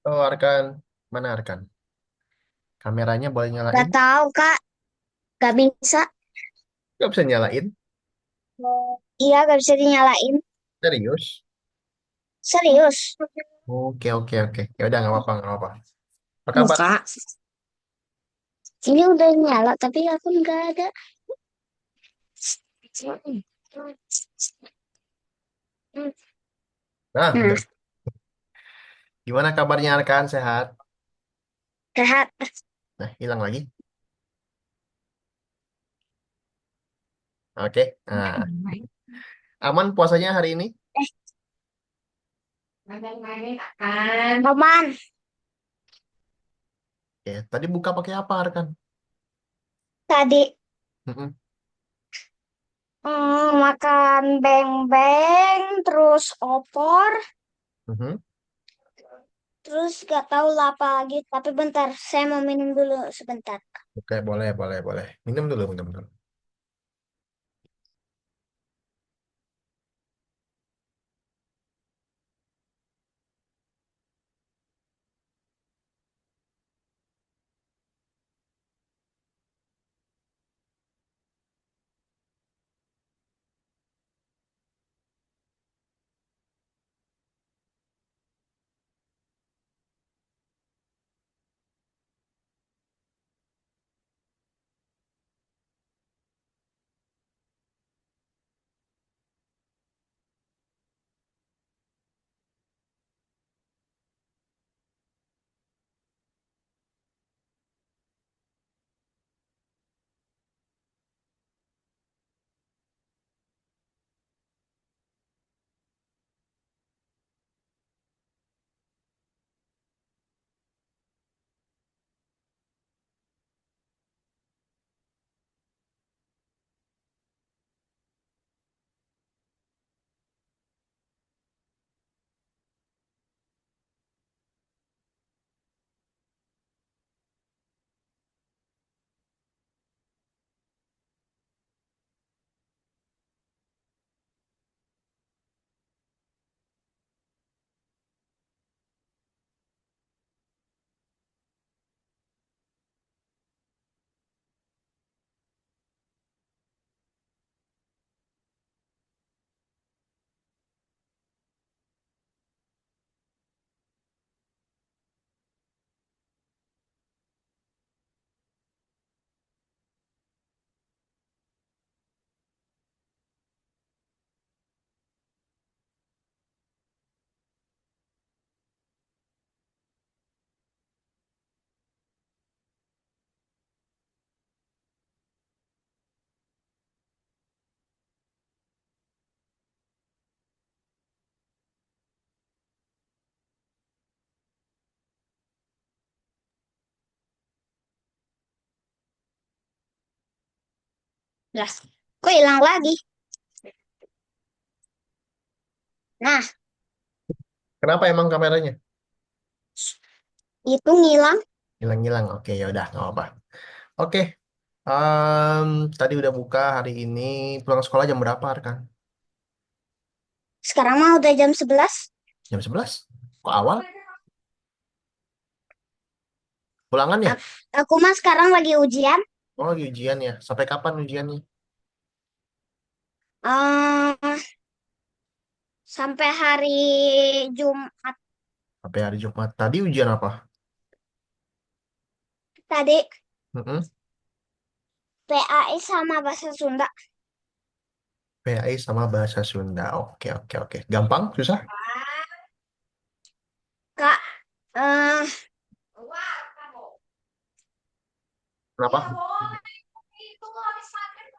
Oh, Arkan. Mana Arkan? Kameranya boleh Gak nyalain? tahu Kak, gak bisa. Nggak bisa nyalain. Iya, gak bisa dinyalain. Serius? Serius. Oke, oke, oke. Ya udah, nggak apa-apa, nggak apa-apa. Apa kabar? Buka. Ini udah nyala, tapi aku nggak ada. Nah, Nah, udah. Gimana kabarnya Arkan? Sehat? sehat. Nah, hilang lagi. Oke. Nah, aman puasanya hari ini? Roman, Oke. Tadi buka pakai apa Arkan? tadi Mm-mm. makan beng-beng, terus opor, Mhm. terus gak tahu lah apa lagi. Tapi bentar, saya mau minum dulu sebentar. Oke, boleh, boleh, boleh. Minum dulu, minum dulu. Lah, kok hilang lagi? Nah, Kenapa emang kameranya? itu ngilang. Hilang-hilang. Oke, ya udah, nggak apa-apa. Oke. Em, Tadi udah buka hari ini. Pulang sekolah jam berapa, Arkan? Sekarang mah udah jam 11. Jam 11. Kok awal? Pulangan ya? Aku mah sekarang lagi ujian. Oh, lagi ujian ya. Sampai kapan ujiannya? eh Sampai hari Jumat Sampai hari Jumat. Tadi ujian apa? tadi. Mm-mm. PAI sama bahasa Sunda. PAI sama bahasa Sunda. Oke, oke, oke. Gampang? Susah? Kak, eh Kenapa?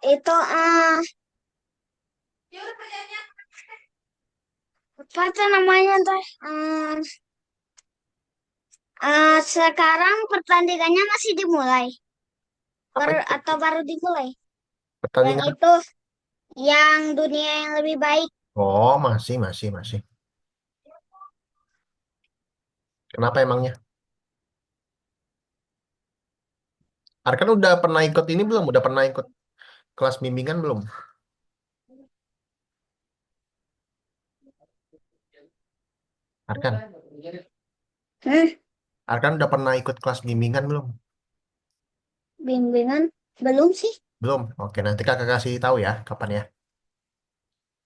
itu apa tuh namanya tuh? Sekarang pertandingannya masih dimulai. Apa itu? Atau baru dimulai? Yang Pertandingan? itu, yang dunia yang lebih baik. Oh, masih, masih, masih. Kenapa emangnya? Arkan udah pernah ikut ini belum? Udah pernah ikut kelas bimbingan belum? Arkan? Hmm, Arkan udah pernah ikut kelas bimbingan belum? bimbingan belum sih? Belum. Oke, nanti kakak kasih tahu ya kapan ya.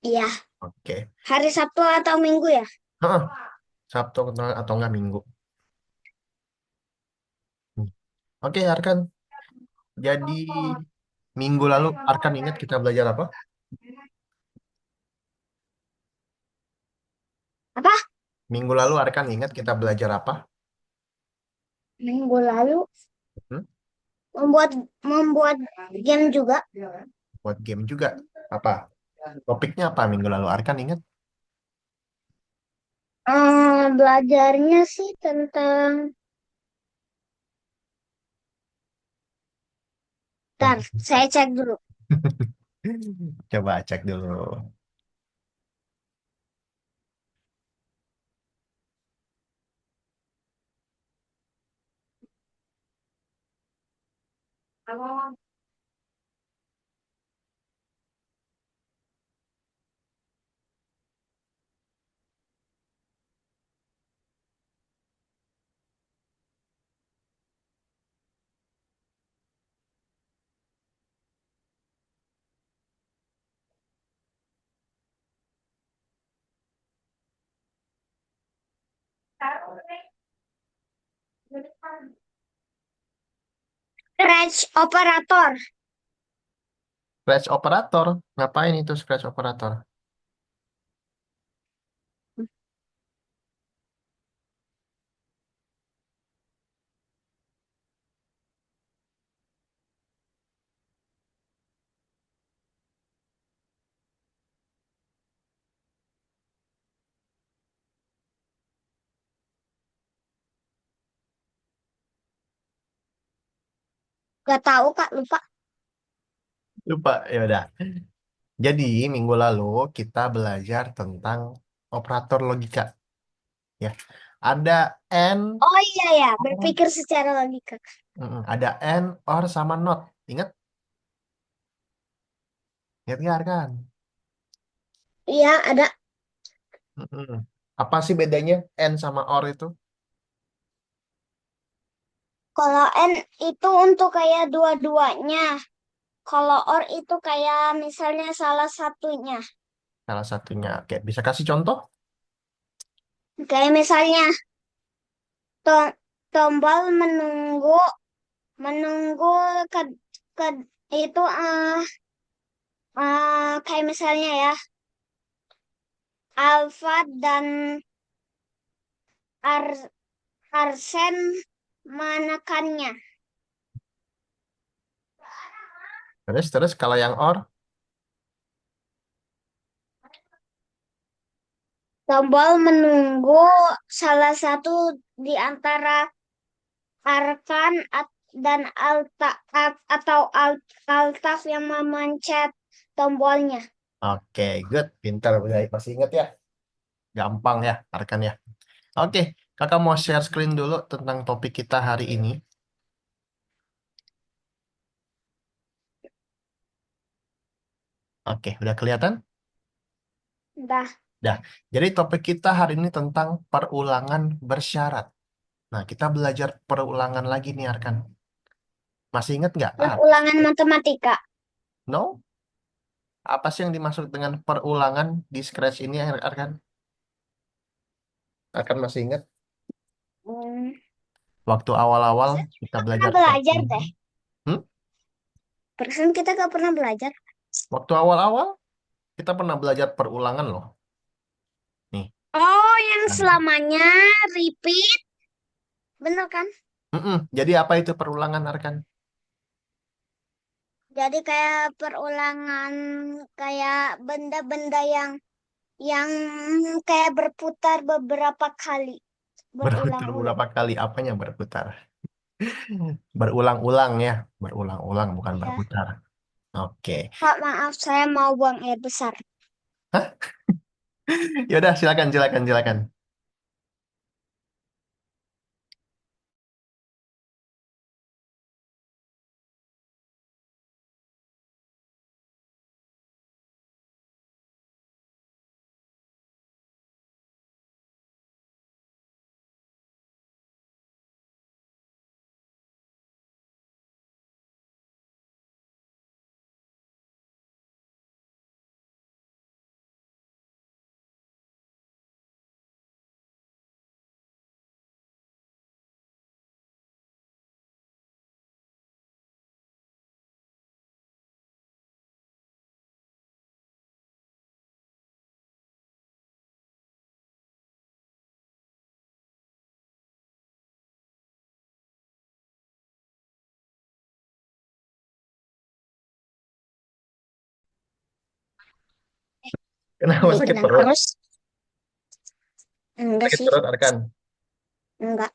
Iya, Oke. hari Sabtu atau Minggu ya? Heeh, Sabtu atau enggak Minggu. Hmm. Oke, Arkan. Jadi minggu lalu Arkan ingat kita belajar apa? Apa? Minggu lalu Arkan ingat kita belajar apa? Minggu lalu Hmm? membuat membuat game juga. Buat game juga. Apa? Topiknya apa minggu lalu? Arkan ingat? Belajarnya sih tentang, ntar saya cek dulu. Coba cek dulu. Scratch operator. Scratch operator. Ngapain itu scratch operator? Gak tahu Kak, lupa. Lupa. Ya udah. Jadi minggu lalu kita belajar tentang operator logika. Ya. Ada and, Oh iya ya, or, berpikir secara logika. ada and, or sama not. Ingat? Ingat nggak kan? Iya, ada. Mm-mm. Apa sih bedanya and sama or itu? Kalau N itu untuk kayak dua-duanya. Kalau OR itu kayak misalnya salah satunya. Salah satunya. Oke, bisa kasih contoh? Kayak misalnya to- tombol menunggu, menunggu ke, ke itu kayak misalnya ya, Alfa dan Ar Arsen menekannya. Terus kalau yang or, Tombol menunggu salah satu di antara Arkan dan Altaf yang memencet tombolnya. oke, good, pintar, udah masih ingat ya, gampang ya, Arkan ya. Oke, kakak mau share screen dulu tentang topik kita hari ini. Oke, udah kelihatan? Dah, Dah. Jadi topik kita hari ini tentang perulangan bersyarat. Nah, kita belajar perulangan lagi nih, Arkan. Masih ingat nggak? ulangan matematika. No? Apa sih yang dimaksud dengan perulangan di Scratch ini, Arkan? Arkan masih ingat? Hmm, Waktu awal-awal persen kita kita pernah belajar belajar perulangan. deh. Hmm? Persen kita gak pernah belajar. Waktu awal-awal kita pernah belajar perulangan loh. Nih. Oh, yang Nah. selamanya repeat. Bener kan? Mm-mm. Jadi apa itu perulangan, Arkan? Jadi kayak perulangan, kayak benda-benda yang kayak berputar beberapa kali, Berputar berulang-ulang. berapa kali? Apanya berputar? Berulang-ulang ya. Berulang-ulang, bukan Ya. berputar. Oke. Kak, maaf, saya mau buang air besar. Hah? Yaudah, silakan, silakan, silakan. Kenapa sakit Bikinan perut? harus enggak Sakit sih, perut, Arkan. enggak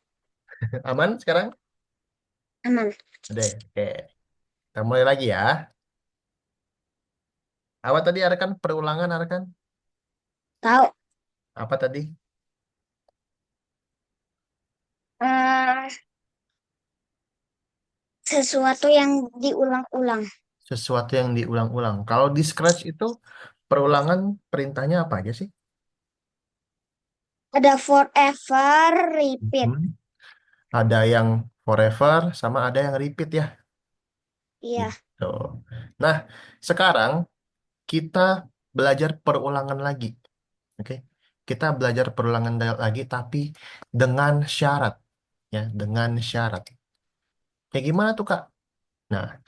Aman sekarang? aman. Udah, oke. Kita mulai lagi ya. Apa tadi, Arkan? Perulangan, Arkan? Tahu Apa tadi? eh, sesuatu yang diulang-ulang. Sesuatu yang diulang-ulang. Kalau di Scratch itu perulangan perintahnya apa aja sih? Ada forever, repeat. Mhm. Ada yang forever sama ada yang repeat ya. Iya. Gitu. Nah, sekarang kita belajar perulangan lagi. Oke. Kita belajar perulangan lagi tapi dengan syarat ya, dengan syarat. Kayak gimana tuh, Kak? Nah,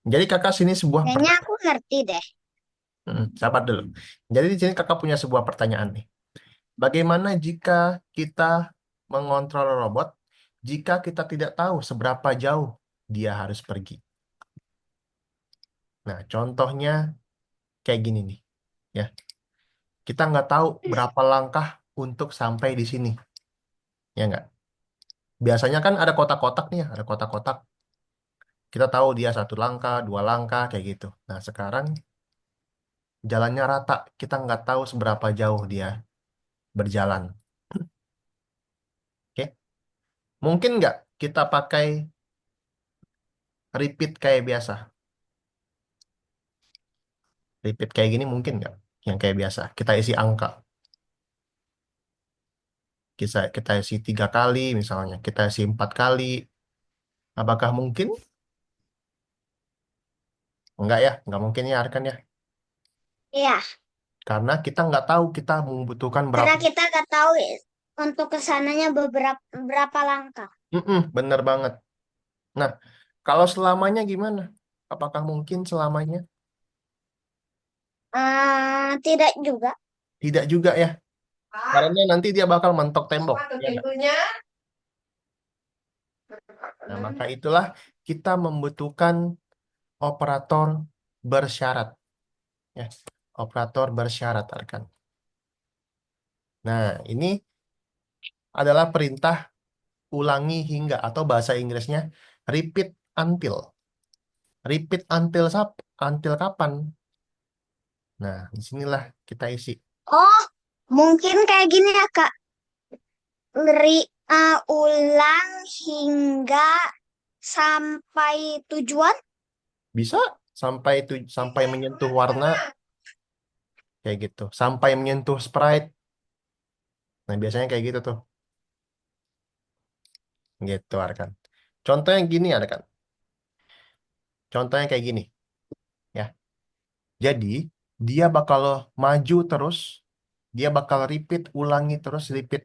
jadi Kakak sini sebuah Kayaknya pertanyaan. aku ngerti deh. Sabar dulu. Jadi di sini Kakak punya sebuah pertanyaan nih. Bagaimana jika kita mengontrol robot jika kita tidak tahu seberapa jauh dia harus pergi? Nah, contohnya kayak gini nih, ya. Kita nggak tahu berapa langkah untuk sampai di sini, ya nggak? Biasanya kan ada kotak-kotak nih, ya, ada kotak-kotak. Kita tahu dia satu langkah, dua langkah, kayak gitu. Nah, sekarang jalannya rata, kita nggak tahu seberapa jauh dia berjalan. Oke? Mungkin nggak kita pakai repeat kayak biasa? Repeat kayak gini mungkin nggak? Yang kayak biasa. Kita isi angka. Kita isi 3 kali misalnya. Kita isi 4 kali. Apakah mungkin? Enggak ya. Enggak mungkin ya, Arkan ya. Iya, Karena kita nggak tahu kita membutuhkan karena berapa. kita nggak tahu untuk kesananya berapa langkah. Bener banget. Nah, kalau selamanya gimana? Apakah mungkin selamanya? Tidak juga. Tidak juga ya. Karena nanti dia bakal mentok tembok. Ya nggak? Nah, maka itulah kita membutuhkan operator bersyarat. Ya. Operator bersyarat, Arkan. Nah, ini adalah perintah ulangi hingga atau bahasa Inggrisnya repeat until. Repeat until until kapan? Nah, disinilah kita isi. Oh, mungkin kayak gini ya, Kak. Ulang hingga sampai tujuan. Bisa sampai menyentuh warna kayak gitu. Sampai menyentuh sprite. Nah, biasanya kayak gitu tuh. Gitu, Arkan. Contohnya gini, Arkan. Contohnya kayak gini, ya. Jadi, dia bakal maju terus, dia bakal repeat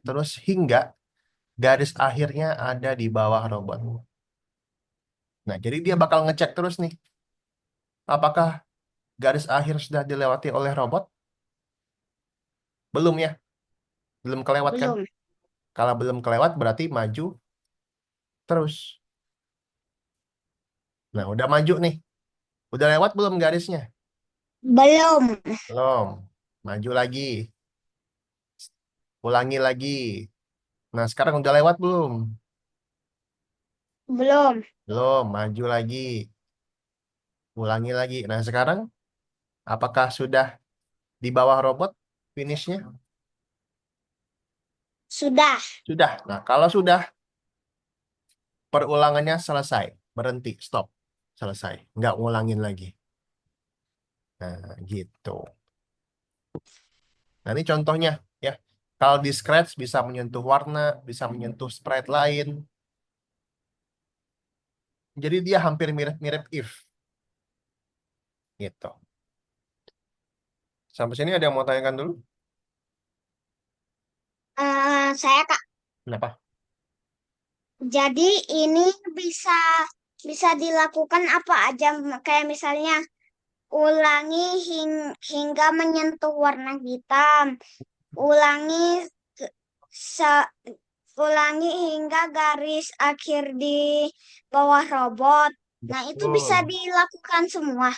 terus hingga garis akhirnya ada di bawah robot. Nah, jadi dia bakal ngecek terus nih, apakah garis akhir sudah dilewati oleh robot? Belum ya, belum kelewat kan? Belum. Kalau belum kelewat berarti maju terus. Nah, udah maju nih. Udah lewat belum garisnya? Belum. Belum. Maju lagi. Ulangi lagi. Nah, sekarang udah lewat belum? Belum. Belum. Maju lagi. Ulangi lagi. Nah, sekarang apakah sudah di bawah robot finishnya? Sudah. Sudah. Nah, kalau sudah, perulangannya selesai. Berhenti. Stop. Selesai. Nggak ngulangin lagi. Nah, gitu. Nah, ini contohnya ya. Kalau di Scratch bisa menyentuh warna, bisa menyentuh sprite lain. Jadi dia hampir mirip-mirip if gitu. Sampai sini ada yang mau tanyakan dulu? Saya Kak. Kenapa? Jadi ini bisa bisa dilakukan apa aja? Kayak misalnya ulangi hingga menyentuh warna hitam. Ulangi ke- se- ulangi hingga garis akhir di bawah robot. Nah, itu bisa Betul. dilakukan semua.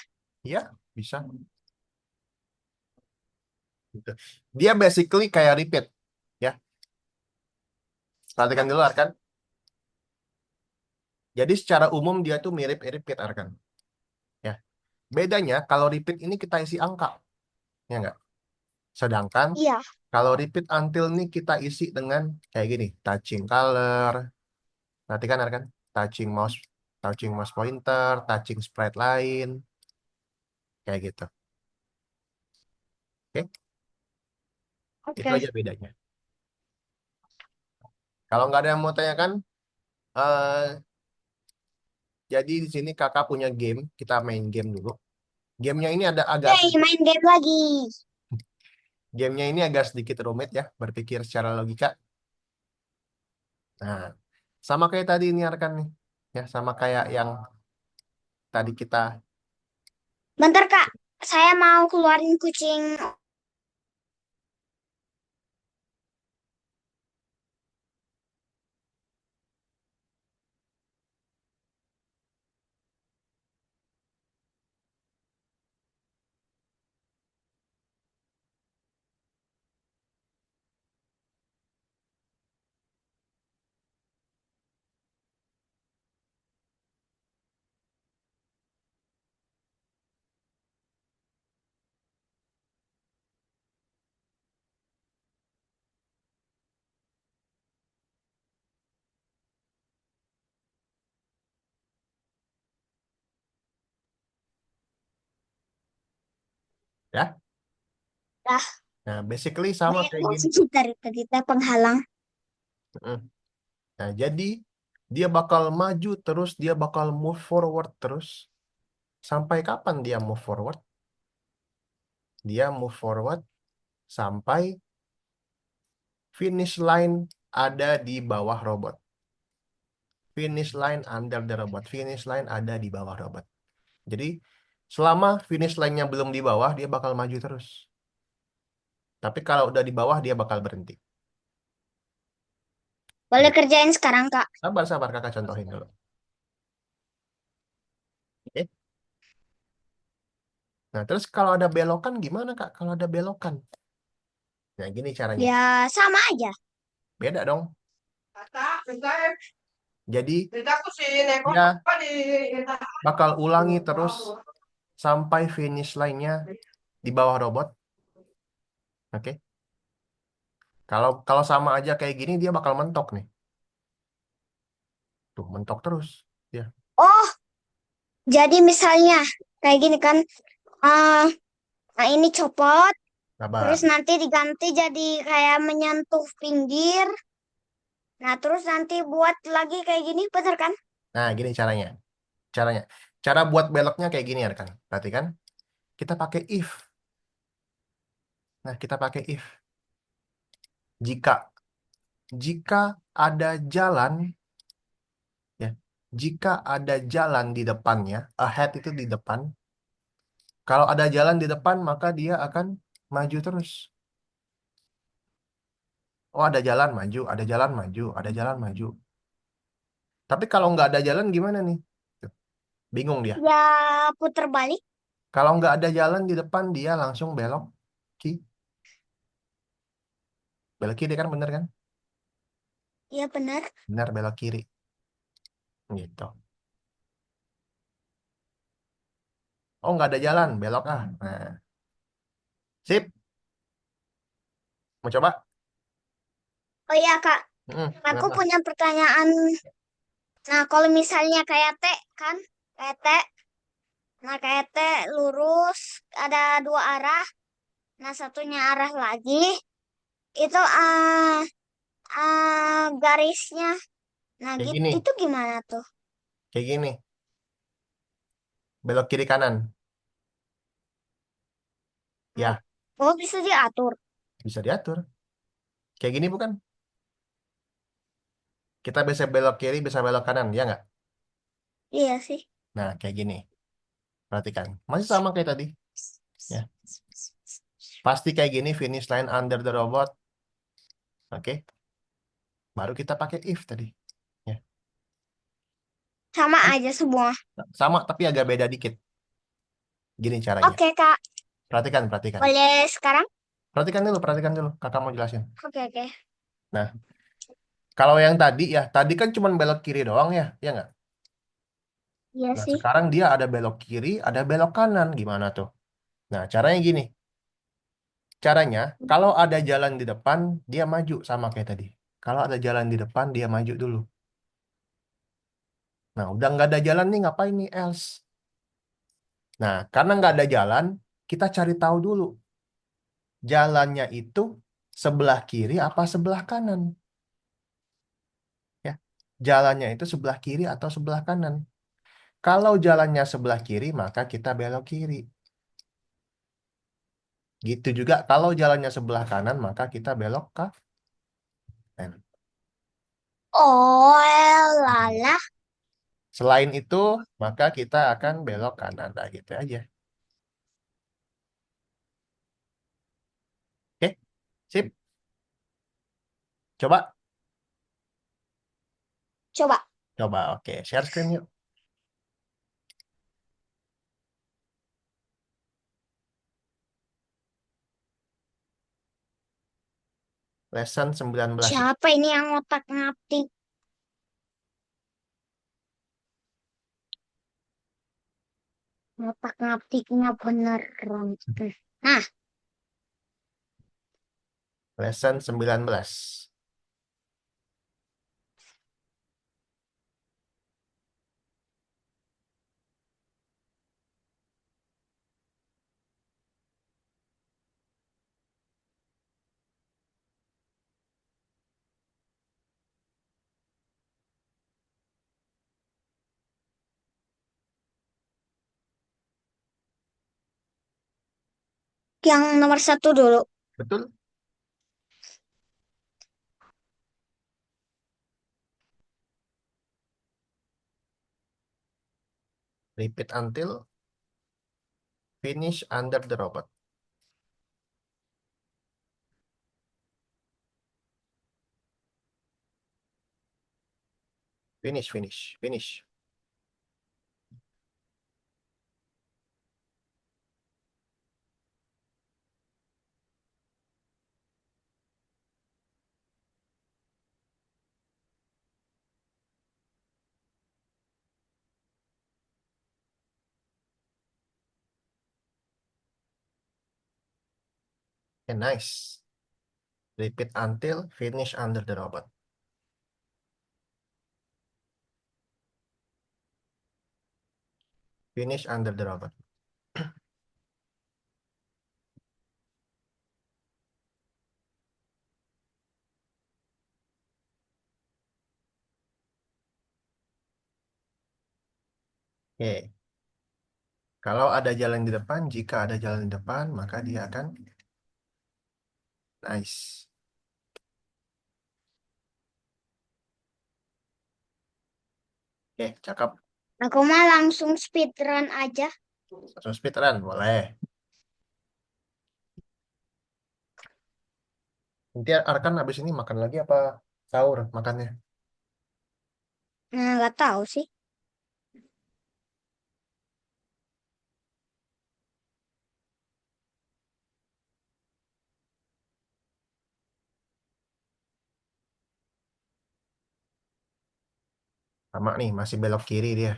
Iya, bisa. Gitu. Dia basically kayak repeat, ya. Perhatikan dulu, Arkan. Jadi secara umum dia tuh mirip repeat, Arkan. Ya. Bedanya kalau repeat ini kita isi angka, ya nggak? Sedangkan Iya. kalau repeat until ini kita isi dengan kayak gini, touching color. Perhatikan, Arkan. Touching mouse, touching mouse pointer, touching sprite lain, kayak gitu. Oke, itu Oke. aja bedanya. Kalau nggak ada yang mau tanyakan, eh jadi di sini kakak punya game, kita main game dulu. Gamenya ini ada agak Yeay, sedikit, main game lagi. gamenya ini agak sedikit rumit ya, berpikir secara logika. Nah, sama kayak tadi ini rekan nih, ya sama kayak yang tadi kita, Bentar, Kak. Saya mau keluarin kucing. ya. Dah, Nah, basically sama banyak kayak gini. banget dari kita penghalang. Mm. Nah, jadi dia bakal maju terus, dia bakal move forward terus. Sampai kapan dia move forward? Dia move forward sampai finish line ada di bawah robot. Finish line under the robot. Finish line ada di bawah robot. Jadi selama finish line-nya belum di bawah, dia bakal maju terus. Tapi kalau udah di bawah, dia bakal berhenti. Boleh Gitu. kerjain sekarang, Kak. Sabar-sabar kakak contohin dulu. Oke. Nah, terus kalau ada belokan gimana kak? Kalau ada belokan. Nah, gini caranya. Ya, sama aja. Beda dong. Jadi Neko dia apa di bakal ulangi terus sampai finish line-nya di bawah robot. Oke. Kalau kalau sama aja kayak gini, dia bakal mentok nih. Tuh, mentok terus. Ya, Oh, jadi misalnya kayak gini kan. ah nah, ini copot. Terus sabar. nanti diganti jadi kayak menyentuh pinggir. Nah, terus nanti buat lagi kayak gini, bener kan? Nah, gini caranya. Caranya. Cara buat beloknya kayak gini ya kan. Berarti kan kita pakai if. Nah, kita pakai if. Jika jika ada jalan ya, jika ada jalan di depannya, ahead itu di depan. Kalau ada jalan di depan, maka dia akan maju terus. Oh, ada jalan maju, ada jalan maju, ada jalan maju. Tapi kalau nggak ada jalan gimana nih? Tuh, bingung dia. Ya, puter balik. Kalau nggak ada jalan di depan, dia langsung belok kiri. Belok kiri kan bener kan? Ya, bener. Benar belok kiri. Gitu. Oh, nggak ada jalan, belok ah. Nah, sip. Mau coba? Oh iya, Kak. Aku Kenapa? punya pertanyaan. Nah, kalau misalnya kayak T, kan? Kayak T. Nah, kayak T lurus, ada dua arah. Nah, satunya arah lagi. Itu garisnya. Nah, Kayak gitu, gini, itu gimana tuh? kayak gini. Belok kiri kanan. Nah, Ya, oh, bisa diatur. bisa diatur. Kayak gini bukan? Kita bisa belok kiri, bisa belok kanan, ya nggak? Iya sih. Nah, kayak gini. Perhatikan. Masih sama kayak tadi. Ya. Pasti kayak gini, finish line under the robot. Oke. Baru kita pakai if tadi. Ya. Sama aja semua. Sama, tapi agak beda dikit. Gini caranya. Oke, Kak. Perhatikan, perhatikan. Boleh sekarang? perhatikan dulu. Kakak mau jelasin. Oke, oke. Nah, kalau yang tadi ya, tadi kan cuma belok kiri doang ya, ya nggak? Iya Nah, sih. sekarang dia ada belok kiri, ada belok kanan. Gimana tuh? Nah, caranya gini. Caranya, kalau ada jalan di depan, dia maju sama kayak tadi. Kalau ada jalan di depan, dia maju dulu. Nah, udah nggak ada jalan nih, ngapain nih, else? Nah, karena nggak ada jalan, kita cari tahu dulu. Jalannya itu sebelah kiri apa sebelah kanan? Ya, jalannya itu sebelah kiri atau sebelah kanan? Kalau jalannya sebelah kiri, maka kita belok kiri. Gitu juga kalau jalannya sebelah kanan, maka kita belok ke kanan. Oh, Hmm. lalah. Selain itu, maka kita akan belok kanan. Nah, gitu aja. Oke, sip. Coba, Coba. coba. Oke, share screen yuk. Lesson 19 yuk. Siapa ini yang ngotak-ngatik? Ngotak-ngatiknya beneran. Nah, Lesson 19. yang nomor satu dulu. Betul? Repeat until finish under the robot. Finish, finish, finish. Okay, nice. Repeat until finish under the robot. Finish under the robot. Oke. Kalau ada jalan di depan, jika ada jalan di depan, maka dia akan nice. Oke, cakep. Aku mah langsung speedrun aja. Langsung speedrun, boleh. Nanti Arkan habis ini makan lagi apa sahur makannya? Nah, nggak tahu sih. Sama nih, masih belok kiri dia.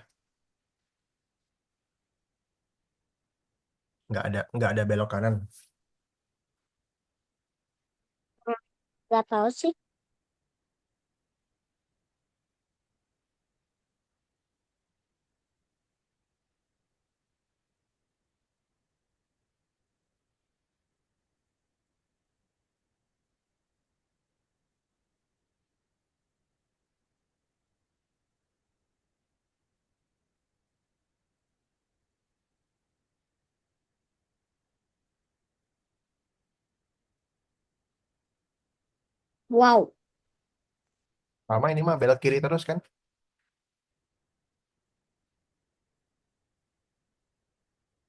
Nggak ada belok kanan. Nggak tahu sih. Wow. Sama ini mah belok kiri terus kan?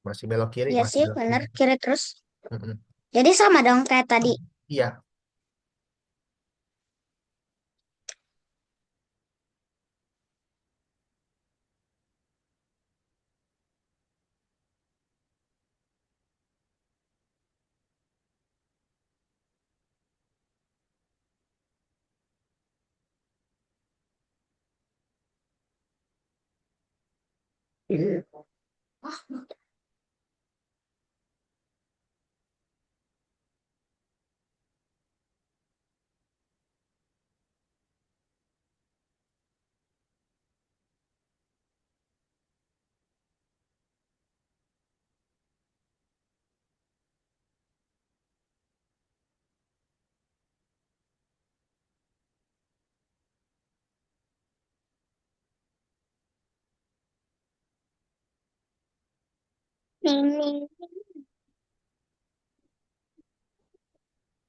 Masih belok kiri, Iya masih sih, belok bener. kiri. Kiri terus. Mm-mm. Jadi sama dong kayak tadi. Iya, Ini.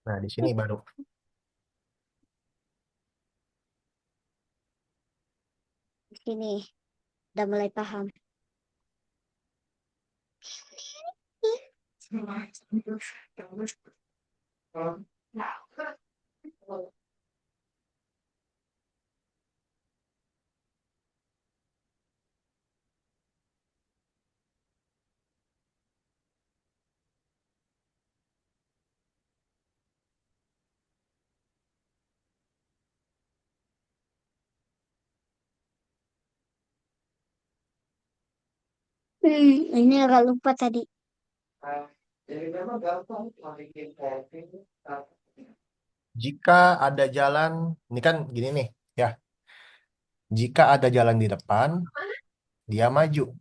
Nah, di sini baru. Di sini udah mulai paham. Ini agak lupa tadi. Jika ada jalan, ini kan gini nih, ya. Jika ada jalan di depan, dia maju,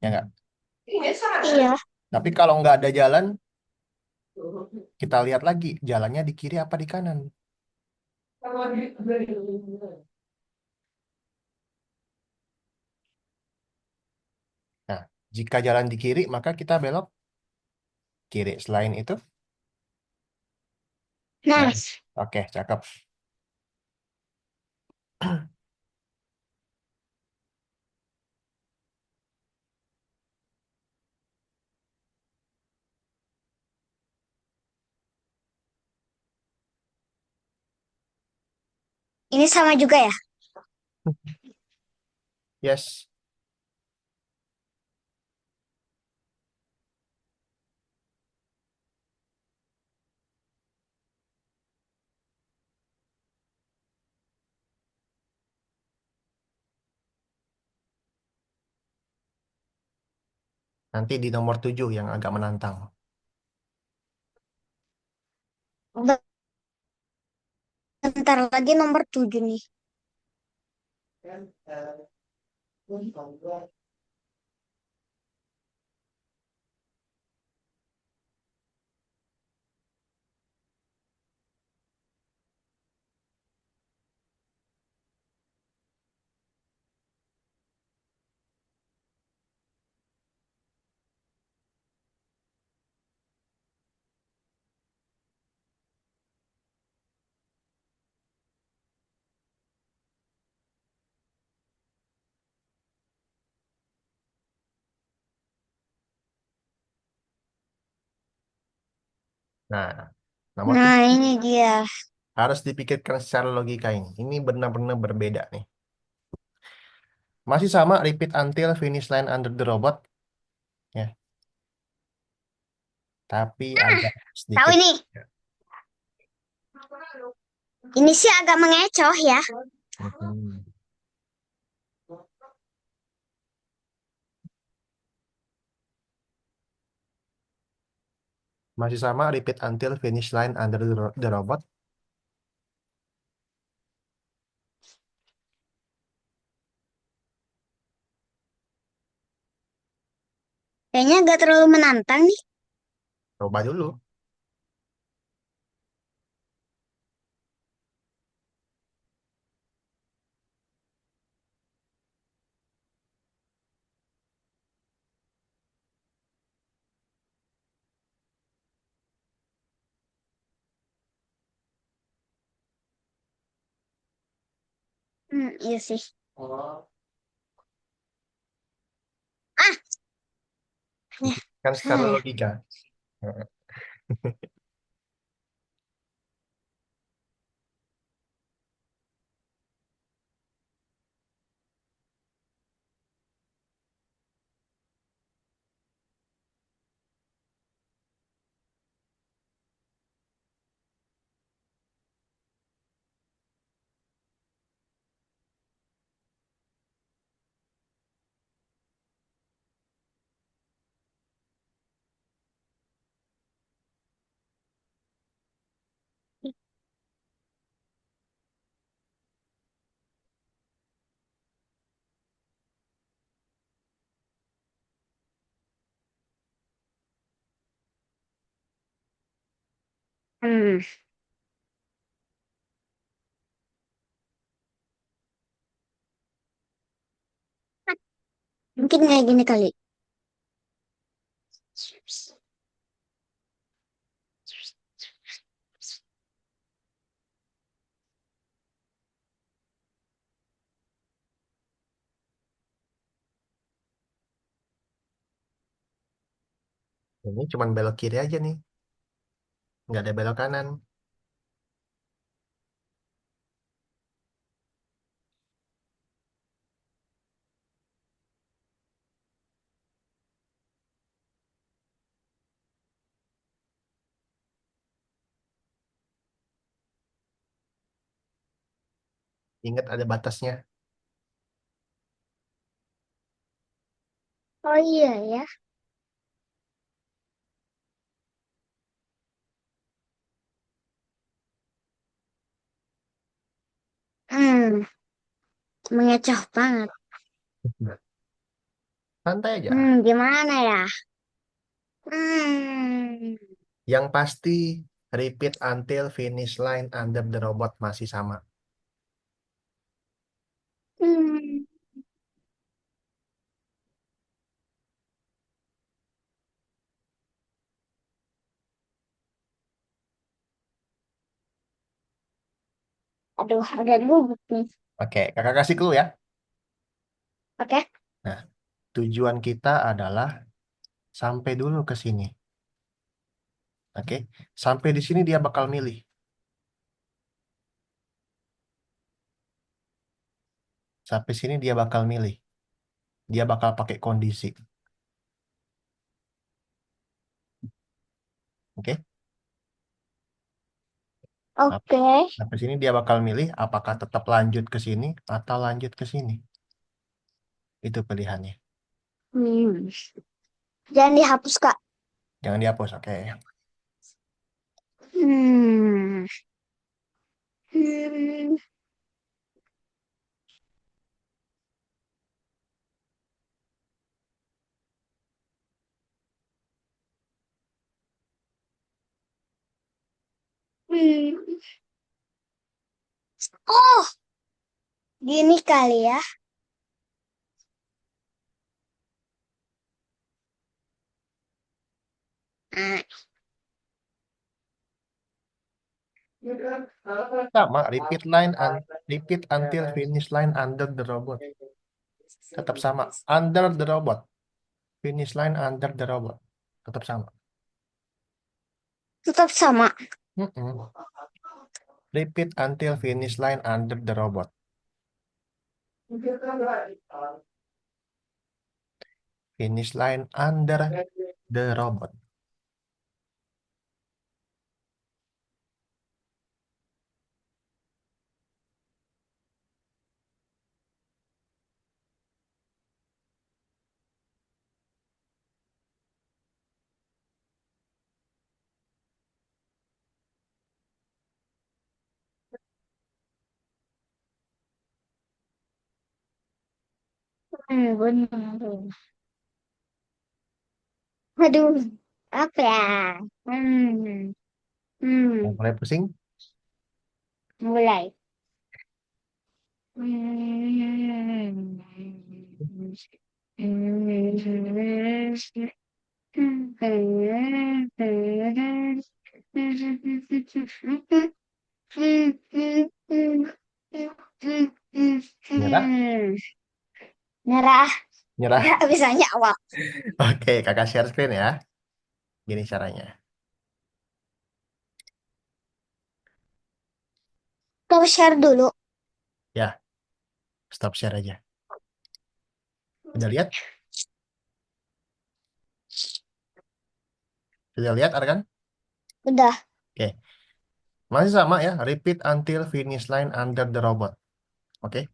ya nggak? Iya. Tapi kalau nggak ada jalan, kita lihat lagi, jalannya di kiri apa di kanan. Nah, jika jalan di kiri, maka kita belok kiri. Selain itu, ya. Nah, Oke, cakep. ini sama juga ya. Yes. Nanti di nomor 7 yang agak menantang. Bentar lagi nomor 7 nih. Nah, nomor Nah, 7 ini dia. harus dipikirkan secara logika ini. Ini benar-benar berbeda nih. Masih sama, repeat until finish line under the robot, ya. Tapi Ah, agak tahu sedikit. ini. Ya. Ini sih agak mengecoh ya. Mhm. Masih sama, repeat until finish line under the robot. Kayaknya agak terlalu menantang nih. Coba dulu. Iya sih. Ah, Kan secara ya. logika. Hmm, mungkin kayak gini kali. Ini cuma belok kiri aja nih, nggak ada belok kanan. Ingat ada batasnya. Oh iya ya. Hmm, mengecoh banget. Santai aja. Gimana ya? Hmm, Yang pasti repeat until finish line under the robot masih sama. hmm, aduh, agak gugup nih. Oke, kakak kasih clue ya. Oke. Nah, tujuan kita adalah sampai dulu ke sini. Oke, sampai di sini dia bakal milih. Sampai sini dia bakal milih. Dia bakal pakai kondisi. Oke, Nah, Oke. sampai sini dia bakal milih apakah tetap lanjut ke sini atau lanjut ke sini. Itu pilihannya. Hmm. Jangan dihapus, Kak. Jangan dihapus, oke. Hmm. Hmm. Hmm. Oh, gini kali ya. Nah, Sama, repeat until finish line under the robot. Tetap sama. Under the robot. Finish line under the robot. Tetap sama. tetap sama. Mm-mm. Repeat until finish line under the robot. Finish line under the robot. Benar. Aduh, apa ya? Hmm. Yang Hmm. mulai pusing? Mulai. Hmm. Nyerah? Nyerah, Nyerah. nggak bisa nyawa. Oke, kakak share screen ya. Gini caranya. Kau share dulu. Ya, stop share aja. Udah lihat? Sudah lihat, Arkan? Udah. Oke, masih sama ya. Repeat until finish line under the robot. Oke,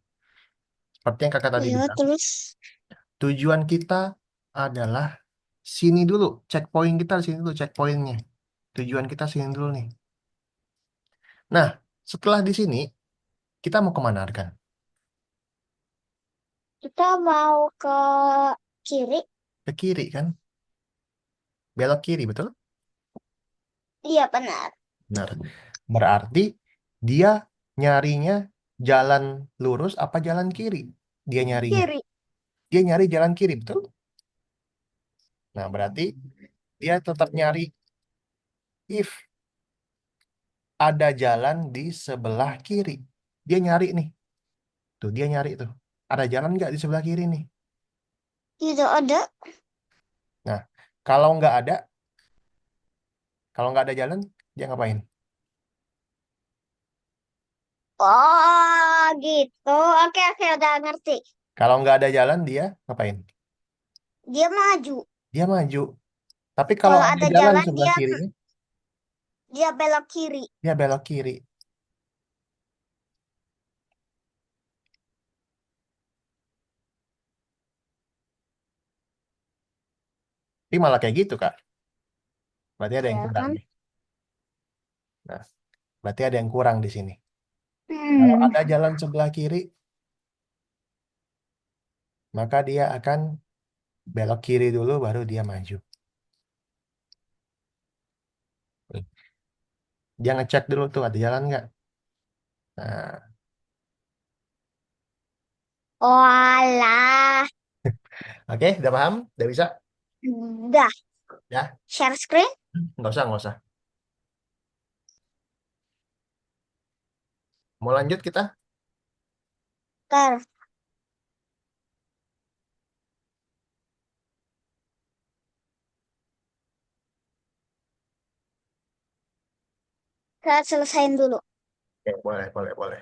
seperti yang kakak tadi Iya, bilang. terus. Tujuan kita adalah sini dulu. Checkpoint kita di sini dulu, checkpointnya. Tujuan kita sini dulu nih. Nah, setelah di sini, kita mau kemana, Arkan? Kita mau ke kiri. Ke kiri kan? Belok kiri, betul? Iya, benar. Benar. Berarti dia nyarinya jalan lurus apa jalan kiri? Dia nyarinya. Kiri. Dia nyari jalan kiri, betul? Nah, berarti dia tetap nyari if ada jalan di sebelah kiri. Dia nyari nih. Tuh, dia nyari tuh. Ada jalan nggak di sebelah kiri nih? Tidak ada. Nah, kalau nggak ada, kalau nggak ada jalan, dia ngapain? Oh, gitu. Oke, oke, udah ngerti. Kalau nggak ada jalan, dia ngapain? Dia maju. Dia maju. Tapi kalau Kalau ada ada jalan jalan, sebelah dia kirinya, dia belok kiri. dia belok kiri. Tapi malah kayak gitu, Kak. Berarti ada yang Ya kurang kan? nih. Nah, berarti ada yang kurang di sini. Kalau Hmm. ada jalan sebelah kiri, maka dia akan belok kiri dulu, baru dia maju. Dia ngecek dulu tuh ada jalan nggak. Nah, Oh, alah. oke, udah paham? Udah bisa? Udah. Ya, Share screen? nggak usah, nggak usah. Mau lanjut kita? Ntar. Kita selesain dulu. Oke, boleh, boleh, boleh.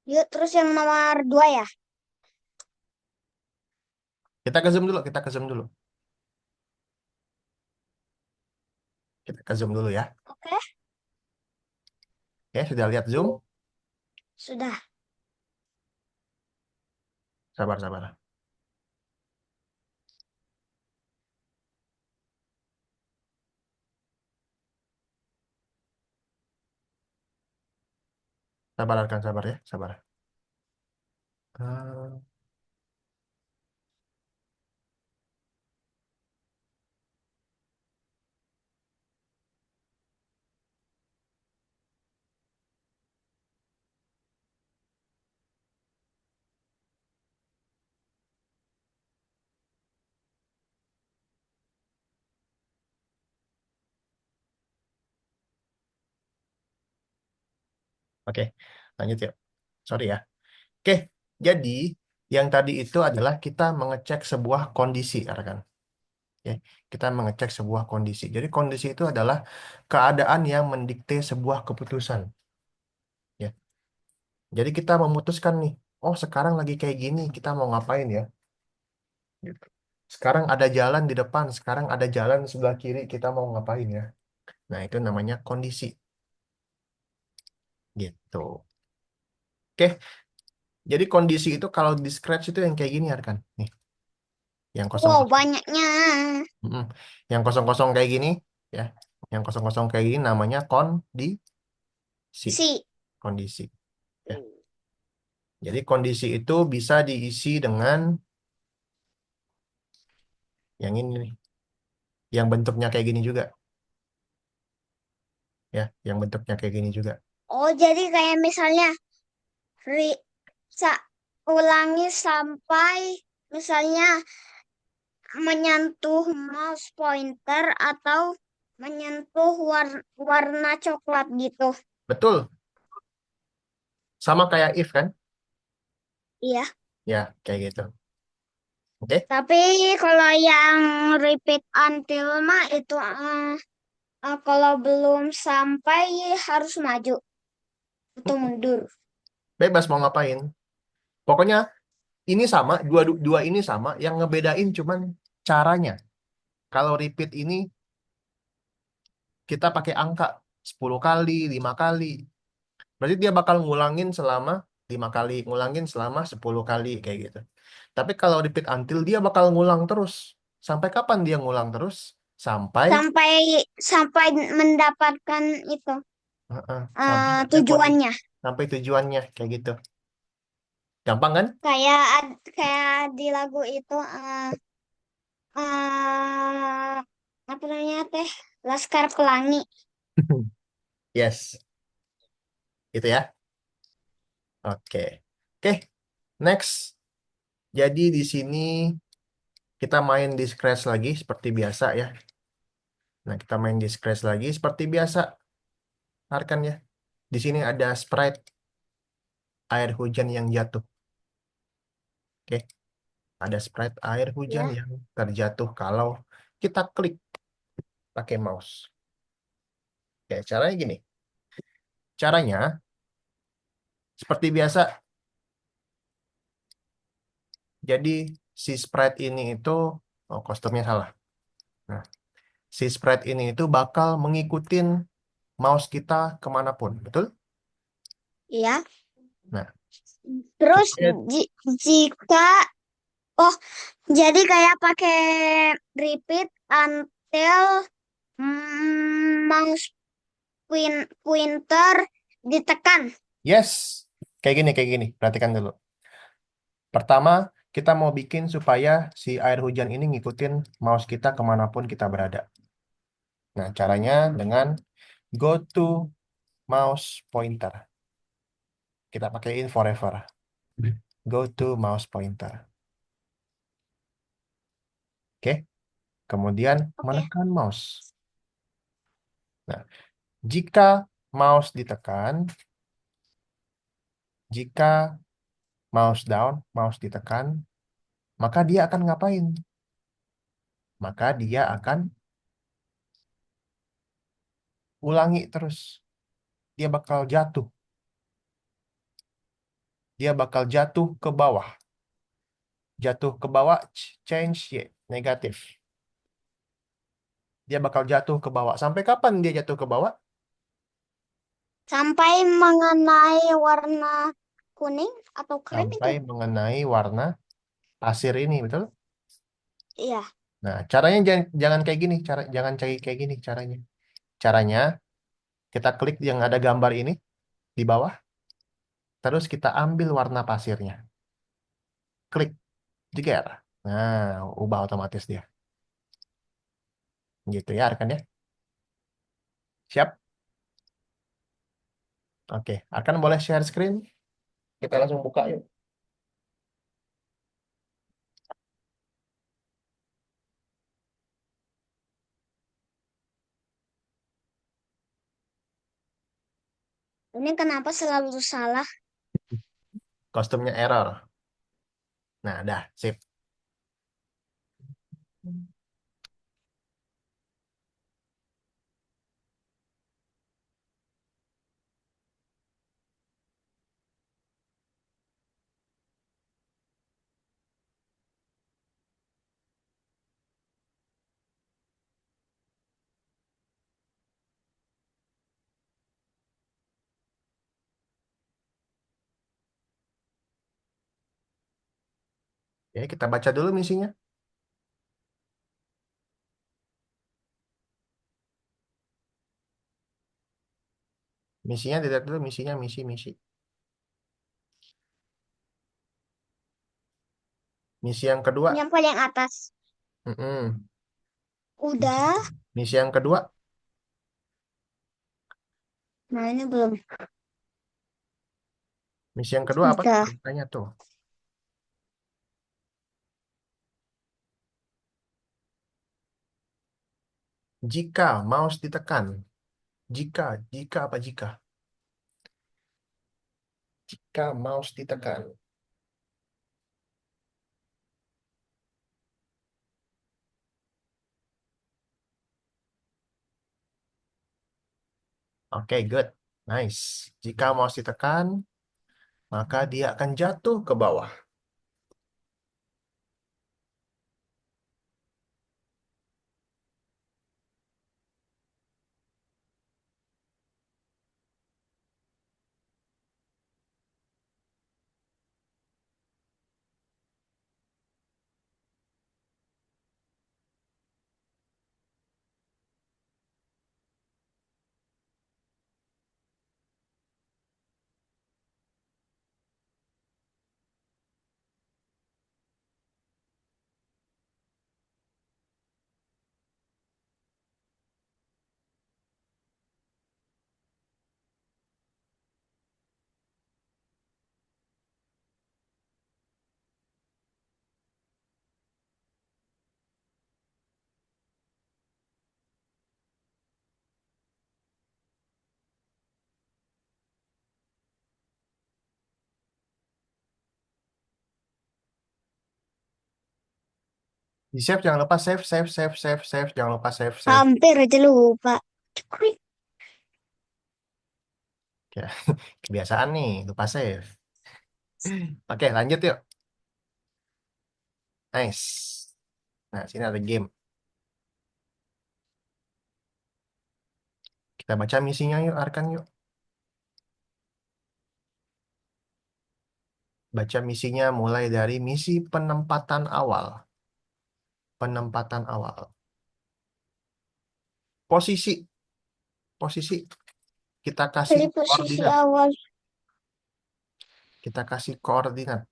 Yuk, terus yang nomor 2 ya? Kita ke zoom dulu, kita ke zoom dulu. Kita ke zoom dulu ya. Oke, Oke, sudah lihat zoom? sudah. Sabar, sabar. Sabar, kan, sabar ya, sabar. Eh, Oke, lanjut yuk. Sorry ya. Oke, jadi yang tadi itu adalah kita mengecek sebuah kondisi, ya rekan. Oke, kita mengecek sebuah kondisi. Jadi kondisi itu adalah keadaan yang mendikte sebuah keputusan. Ya, jadi kita memutuskan nih, oh sekarang lagi kayak gini, kita mau ngapain ya? Gitu. Sekarang ada jalan di depan, sekarang ada jalan sebelah kiri, kita mau ngapain ya? Nah, itu namanya kondisi. Gitu. Oke, jadi kondisi itu kalau di Scratch itu yang kayak gini ya kan? Nih, yang kosong Wow, kosong. banyaknya. Yang kosong-kosong kayak gini, ya. Yang kosong-kosong kayak gini namanya kondisi. Si. Kondisi. Ya. Jadi kondisi itu bisa diisi dengan yang ini nih, yang bentuknya kayak gini juga, ya, yang bentuknya kayak gini juga. Oh, jadi kayak misalnya ri, ulangi sampai misalnya menyentuh mouse pointer atau menyentuh warna coklat gitu. Betul, sama kayak if kan? Iya. Ya, kayak gitu. Oke, Tapi kalau yang repeat until mah itu kalau belum sampai harus maju atau mundur. bebas mau ngapain. Pokoknya ini sama, dua dua ini sama, yang ngebedain cuman caranya. Kalau repeat ini kita pakai angka 10 kali, 5 kali. Berarti dia bakal ngulangin selama 5 kali, ngulangin selama 10 kali kayak gitu. Tapi kalau repeat until dia bakal ngulang terus. Sampai kapan dia ngulang terus? Sampai Sampai sampai mendapatkan itu. Heeh. Sampai ada kondisi tujuannya. sampai tujuannya kayak gitu. Gampang kan? Kayak di lagu itu eh apa namanya teh Laskar Pelangi. Yes, gitu ya. Oke. Oke, next. Jadi di sini kita main di Scratch lagi seperti biasa ya. Nah, kita main di Scratch lagi seperti biasa, Arkan ya. Di sini ada sprite air hujan yang jatuh. Oke, ada sprite air hujan Ya. yang terjatuh kalau kita klik pakai mouse. Oke, caranya gini. Caranya seperti biasa. Jadi si sprite ini itu, oh kostumnya salah. Nah, si sprite ini itu bakal ngikutin mouse kita kemanapun, betul? Iya. Nah, Terus supaya ji- jika oh jadi kayak pakai repeat until mouse pointer ditekan. yes, kayak gini. Perhatikan dulu. Pertama, kita mau bikin supaya si air hujan ini ngikutin mouse kita kemanapun kita berada. Nah, caranya dengan go to mouse pointer. Kita pakaiin forever. Go to mouse pointer. Oke, kemudian Oke. menekan mouse. Nah, jika mouse ditekan, jika mouse down, mouse ditekan, maka dia akan ngapain? Maka dia akan ulangi terus. Dia bakal jatuh. Dia bakal jatuh ke bawah. Jatuh ke bawah, change Y, negatif. Dia bakal jatuh ke bawah. Sampai kapan dia jatuh ke bawah? Sampai mengenai warna kuning atau krem Sampai itu. mengenai warna pasir ini, betul? Iya. Nah, caranya jangan kayak gini, jangan kayak gini caranya. Caranya kita klik yang ada gambar ini di bawah, terus kita ambil warna pasirnya. Klik jika. Nah, ubah otomatis dia. Gitu ya, rekan ya. Siap? Oke, akan boleh share screen? Kita langsung buka yuk. Ini kenapa selalu salah? Kostumnya error. Nah, dah, sip. Ya, kita baca dulu misinya. Misinya dilihat dulu, misinya, misi. Misi yang kedua. Yang paling atas. Mm-mm. Misi, Udah. misi yang kedua. Nah, ini belum. Misi yang kedua apa tuh? Udah. Tanya tuh. Jika mouse ditekan. Jika apa jika? Jika mouse ditekan. Oke, good. Nice. Jika mouse ditekan, maka dia akan jatuh ke bawah. Di save, jangan lupa save, save, save, save, save. Jangan lupa save, save. Hampir aja lupa. Krik. Ya, kebiasaan nih, lupa save. Oke, lanjut yuk. Nice. Nah, sini ada game. Kita baca misinya yuk, Arkan yuk. Baca misinya mulai dari misi penempatan awal. Penempatan awal. Posisi, posisi. Kita kasih Pilih posisi koordinat. awal. Kita kasih koordinat.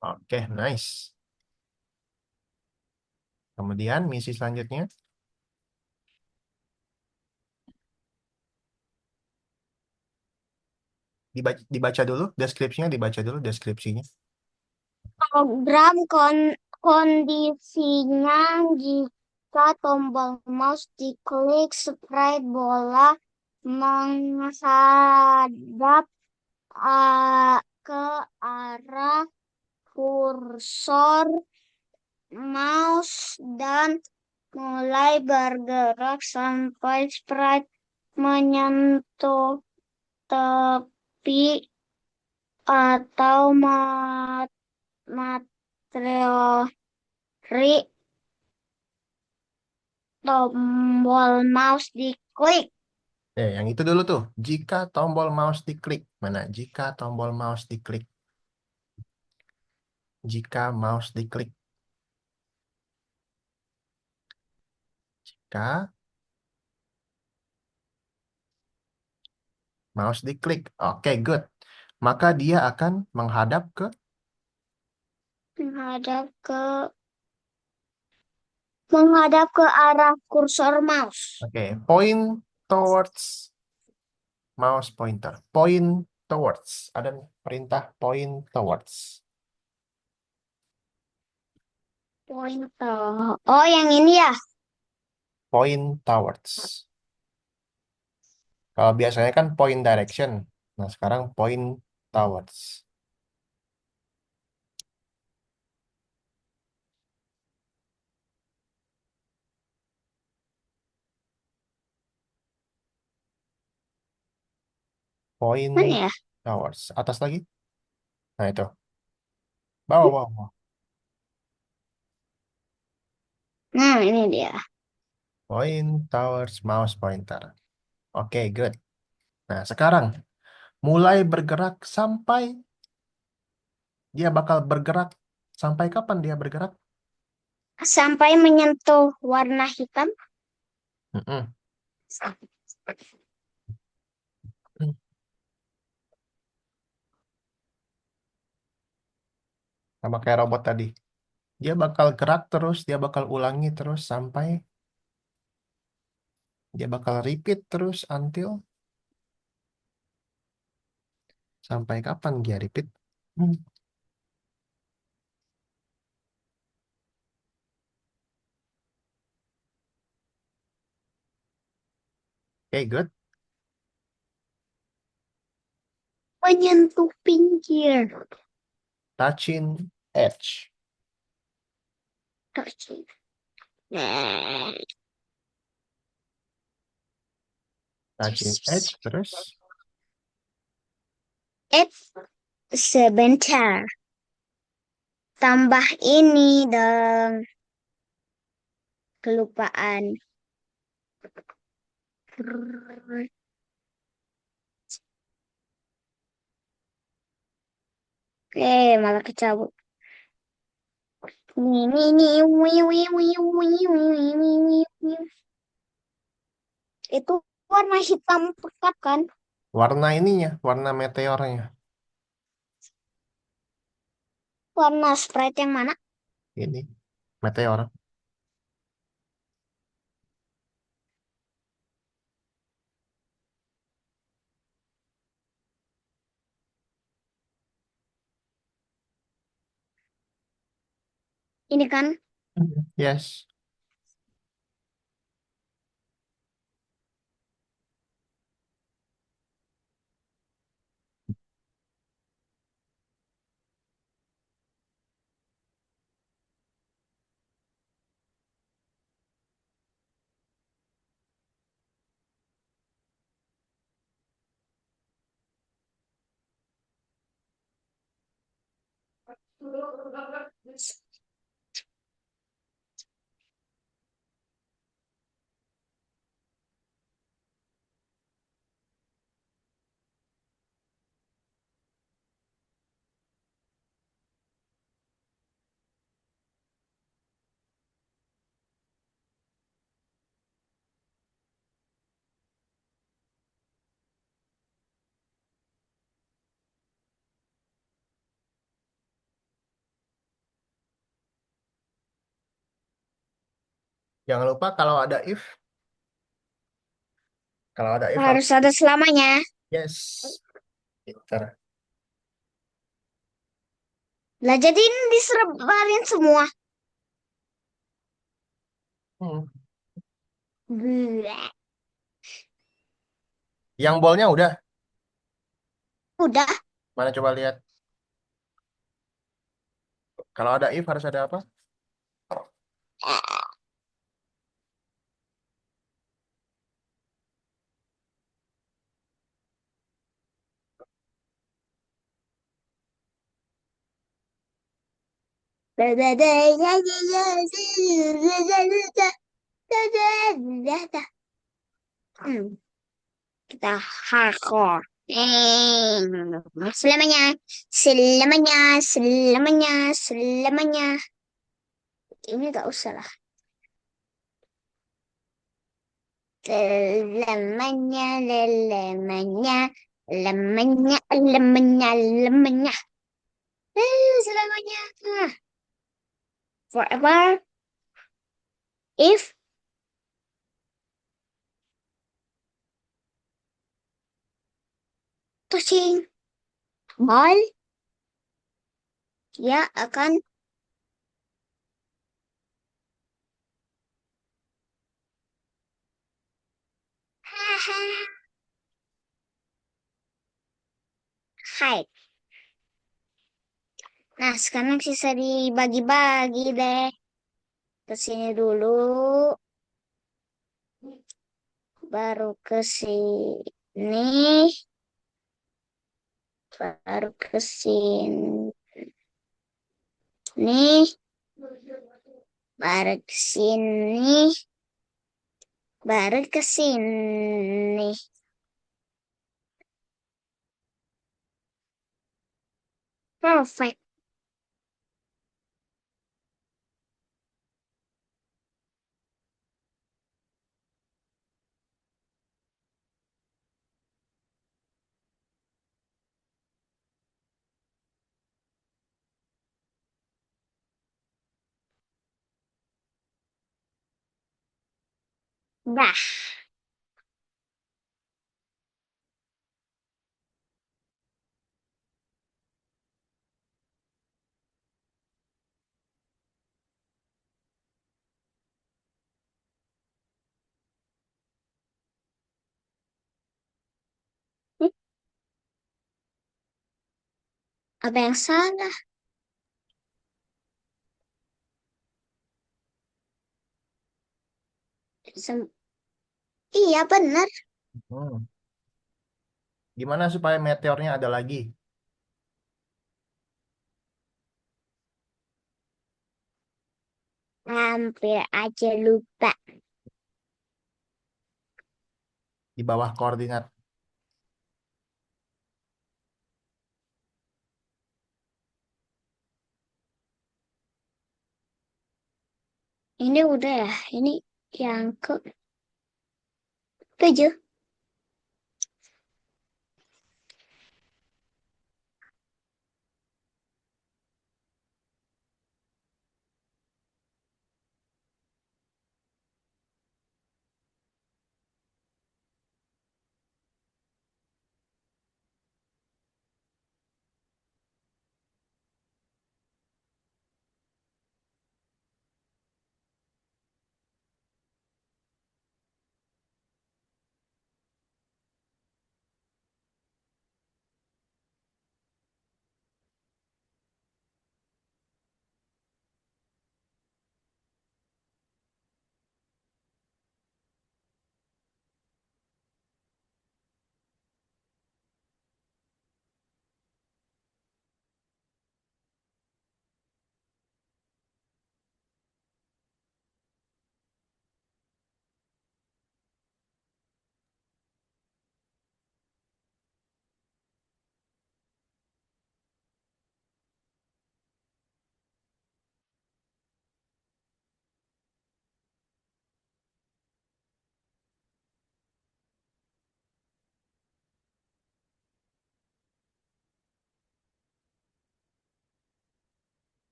Oke, nice. Kemudian misi selanjutnya. Dibaca dulu, deskripsinya dibaca dulu, deskripsinya. Program kondisinya jika tombol mouse diklik sprite bola menghadap ke arah kursor mouse dan mulai bergerak sampai sprite menyentuh tepi atau material tombol mouse diklik. Yang itu dulu tuh. Jika tombol mouse diklik. Mana? Jika tombol mouse diklik. Jika mouse diklik. Jika mouse diklik. Oke, good. Maka dia akan menghadap ke. menghadap ke menghadap ke arah kursor mouse. Oke, point towards mouse pointer. Point towards. Ada perintah point towards. Pointer. Oh, yang ini ya. Point towards. Kalau biasanya kan point direction. Nah, sekarang point towards. Mana Point ya? towards. Atas lagi. Nah, itu. Bawah, bawah, bawah. Nah, ini dia. Point towards mouse pointer. Oke, good. Nah, sekarang mulai bergerak sampai dia bakal bergerak. Sampai kapan dia bergerak? Sampai menyentuh warna hitam. Mm-mm. Sama kayak robot tadi. Dia bakal gerak terus, dia bakal ulangi terus sampai dia bakal repeat terus until sampai kapan dia repeat? Hmm. Oke, good. Menyentuh pinggir. Touching edge. Nah, Touching edge terus eh, sebentar. Tambah ini dong. Kelupaan. Malah kecabut. Itu warna hitam pekat kan? warna ininya, warna meteornya. Warna sprite yang mana? Ini meteor. Ini kan? Mhm. Yes. Jangan lupa kalau ada if harus Harus ada selamanya. yes. Pinter. Lah jadi ini disebarin semua. Hmm. Bleh. Yang bolnya udah. Udah. Mana coba lihat. Kalau ada if harus ada apa? Hmm, kita hardcore. Selamanya, selamanya, selamanya, selamanya. Ini gak usah lah. Selamanya, lelemanya, lemanya, lemanya, lemanya. Selamanya. Forever, if touching all, dia akan hide. Nah, sekarang sisa dibagi-bagi deh. Ke sini dulu, baru ke sini, baru ke sini, baru ke sini, baru ke sini. Perfect. Dah, apa yang salah? Sem- iya, benar. Hmm. Gimana supaya meteornya ada lagi Hampir aja lupa. di bawah koordinat? Ini udah ya, ini yang ke 7.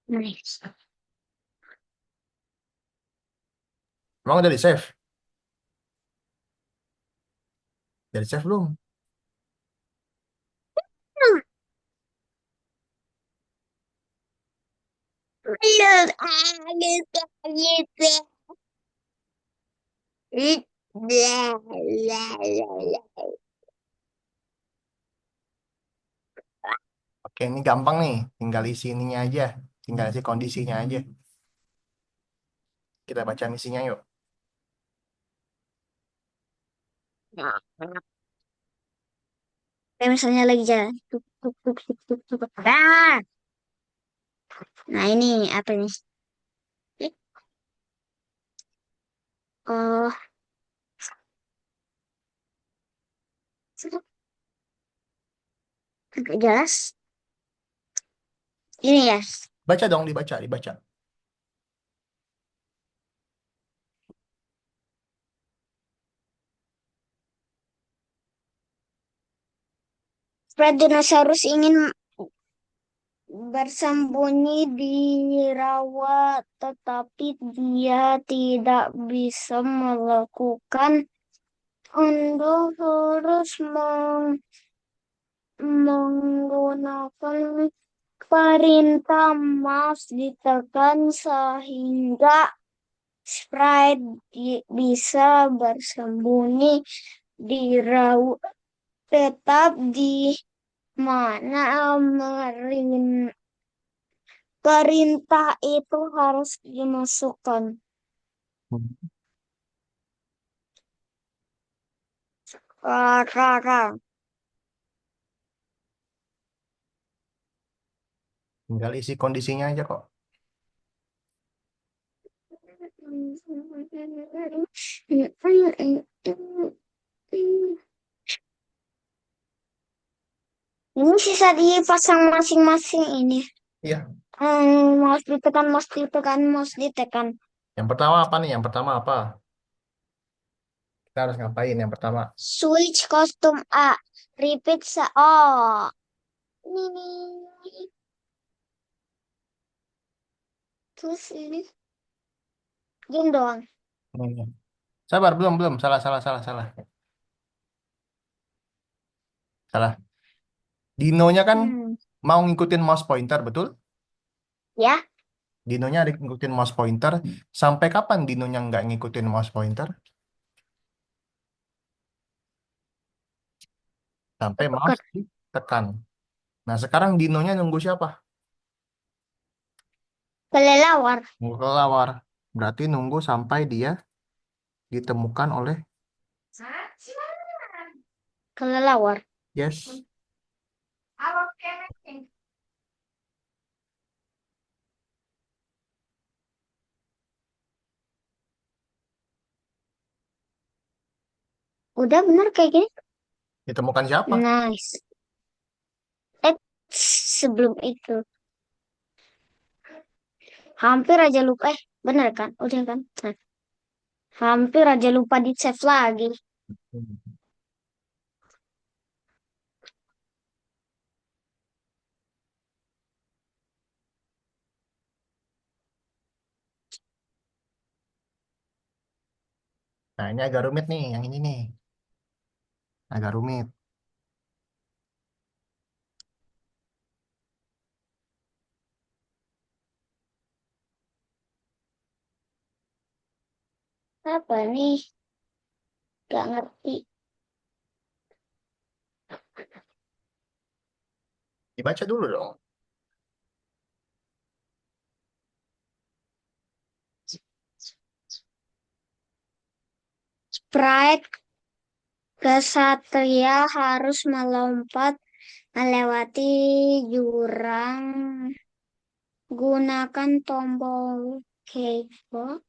Nice. Emang udah di save? Dari save belum? Iya, gitu, gitu. Oke, ini gampang nih. Tinggal isi ininya aja. Tinggal isi kondisinya aja. Kita baca misinya yuk. Kayak misalnya lagi jalan. Tuk, tuk, tuk, tuk, tuk, tuk. Ah! Nah ini apa nih? Oh, agak jelas. Ini ya. Baca dong, dibaca, dibaca. Spredinosaurus ingin bersembunyi di rawa, tetapi dia tidak bisa melakukan. Anda harus menggunakan perintah mouse ditekan sehingga sprite bisa bersembunyi di rawa. Tetap di mana perintah itu harus dimasukkan. Hmm. Rara. Tinggal isi kondisinya aja kok. Ini sisa dipasang masing-masing ini. Iya. Mouse ditekan, mouse ditekan, mouse ditekan. Yang pertama apa nih? Yang pertama apa? Kita harus ngapain yang pertama? Switch kostum A. Repeat Oh, ini. Terus ini. Gini doang. Hmm. Sabar, belum, belum. Salah, salah, salah, salah. Salah. Dinonya kan Hmm. mau ngikutin mouse pointer, betul? Ya, Dinonya ada ngikutin mouse pointer. Sampai kapan Dinonya nggak ngikutin mouse pointer? Sampai mouse pekat. ditekan. Nah, sekarang Dinonya nunggu siapa? Kelelawar. Nunggu kelelawar. Berarti nunggu sampai dia ditemukan oleh Kelelawar. yes. Udah bener kayak gini. Ditemukan siapa? Nice. Eh, sebelum itu. Hampir aja lupa. Bener kan? Udah kan? Nah, hampir aja lupa di save lagi. Nah, ini agak rumit nih, yang ini nih. Agak rumit. Apa nih? Gak ngerti. Dibaca dulu dong. Sprite kesatria harus melompat melewati jurang. Gunakan tombol keyboard.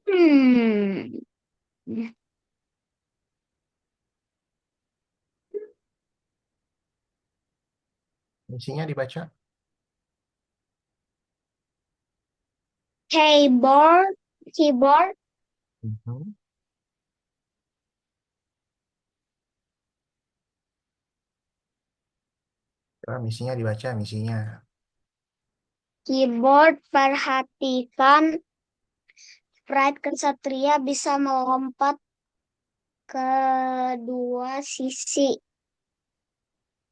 Hmm. Isinya dibaca. Keyboard. Keyboard. Mhm. Coba misinya dibaca, misinya. Keyboard perhatikan sprite kesatria bisa melompat ke dua sisi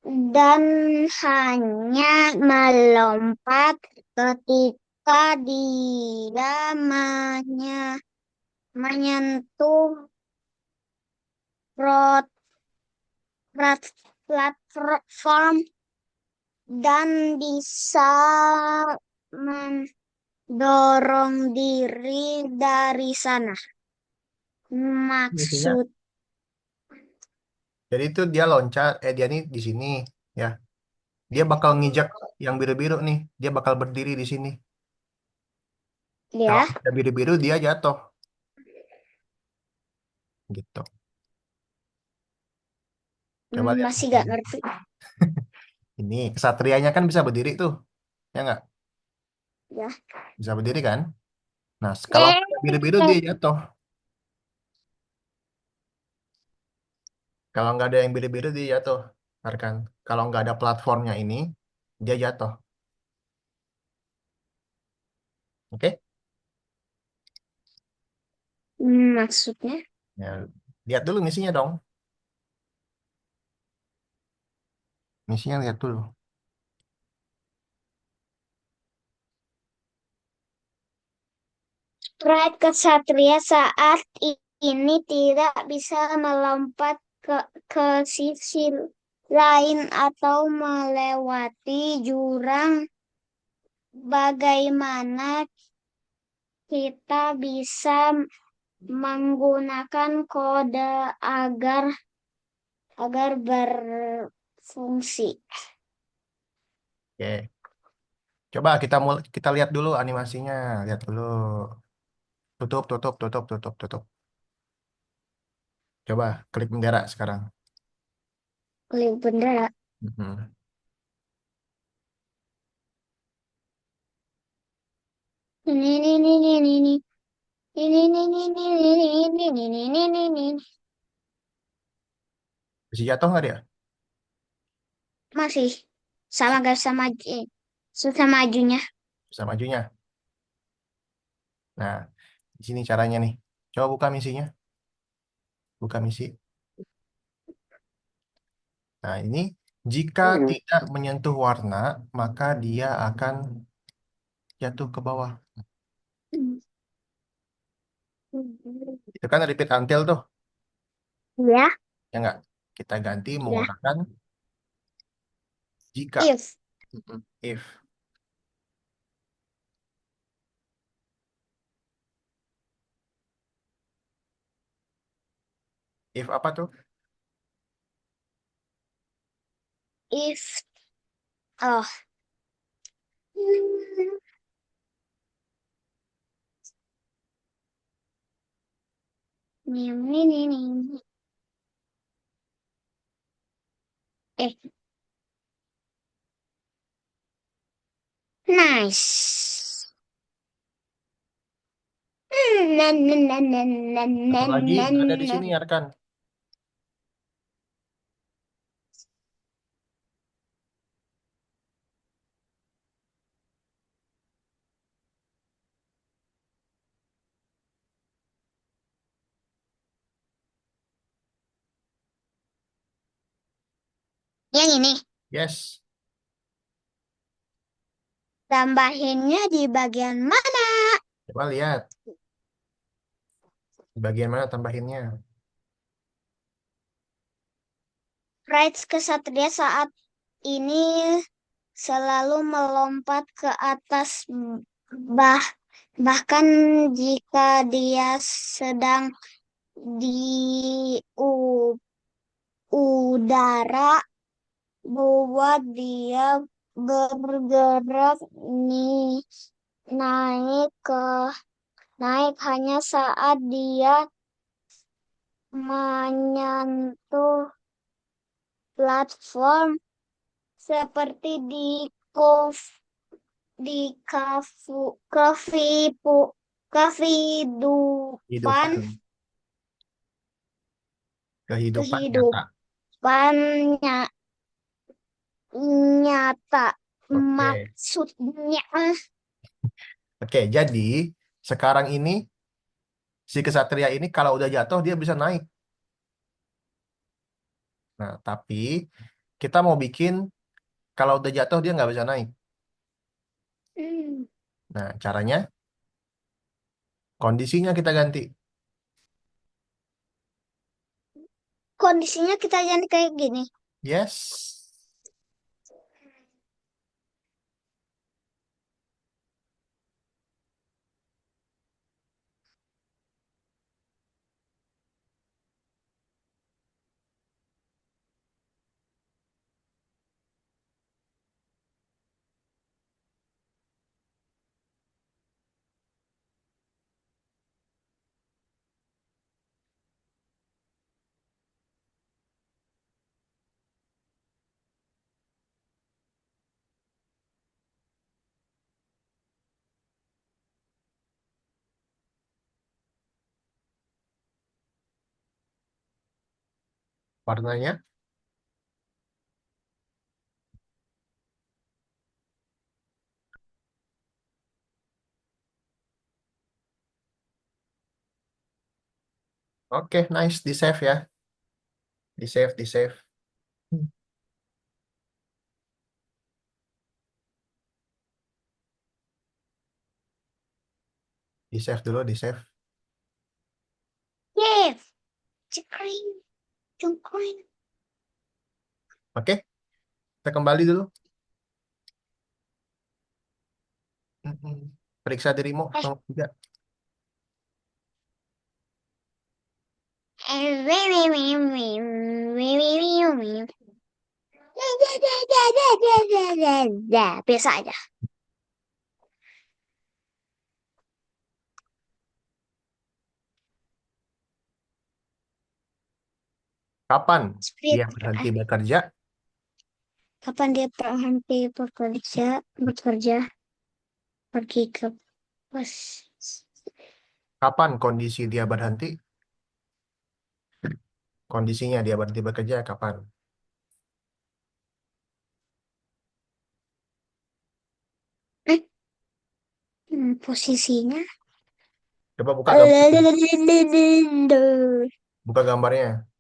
dan hanya melompat ketika dia menyentuh prot- platform dan bisa mendorong diri dari sana. Misinya. Maksud Jadi itu dia loncat, dia nih di sini, ya. Dia bakal nginjak yang biru-biru nih. Dia bakal berdiri di sini. Kalau ya, ada biru-biru dia jatuh, gitu. Coba lihat masih gak misinya. ngerti. Ini kesatrianya kan bisa berdiri tuh, ya nggak? Ya. Bisa berdiri kan? Nah, kalau ada biru-biru dia jatuh. Kalau nggak ada yang biru-biru dia jatuh, Arkan. Kalau nggak ada platformnya ini, dia jatuh. Oke? Maksudnya Ya, lihat dulu misinya dong. Misinya lihat dulu. pride kesatria saat ini tidak bisa melompat ke sisi lain atau melewati jurang. Bagaimana kita bisa menggunakan kode agar berfungsi? Oke. Coba kita lihat dulu animasinya. Lihat dulu. Tutup, tutup, tutup, tutup, tutup. Coba klik bendera sekarang. Klik bendera. Mhm. Ini. Ini. Bisa jatuh nggak dia? Masih sama gak sama susah majunya. Bisa majunya. Nah, di sini caranya nih. Coba buka misinya. Buka misi. Nah, ini jika tidak menyentuh warna, maka dia akan jatuh ke bawah. Itu kan repeat until tuh, Ya, ya nggak? Kita ganti ya. menggunakan jika. If Mhm. If. If apa tuh? if oh ini. Eh, nice. Satu lagi nggak ada di sini ya rekan. Yang ini Yes. tambahinnya di bagian mana? Coba lihat. Di bagian mana tambahinnya? Rights kesatria saat ini selalu melompat ke atas bah bahkan jika dia sedang di udara buat dia bergerak nih naik ke naik hanya saat dia menyentuh platform seperti di kehidupan Kehidupan. Kehidupan nyata. kehidupannya Nyata. Oke. Maksudnya. Oke, jadi sekarang ini si kesatria ini kalau udah jatuh dia bisa naik. Nah, tapi kita mau bikin kalau udah jatuh dia nggak bisa naik. Hmm, Nah, caranya kondisinya kita ganti. Kondisinya kita jadi kayak gini. Yes. Warnanya. Oke, nice. Di save ya. Di save, di save. Hmm. Di save dulu, di save. Yes. Cekring. Cungkring. Oke, kita kembali dulu. Mm-mm. Periksa dirimu, Eh. nomor 3. Biasa aja. Kapan Spirit. dia berhenti bekerja? Kapan dia berhenti bekerja, pergi ke pos. Kapan kondisi dia berhenti? Kondisinya dia berhenti bekerja kapan? Eh, posisinya. Coba buka gambarnya. Buka gambarnya.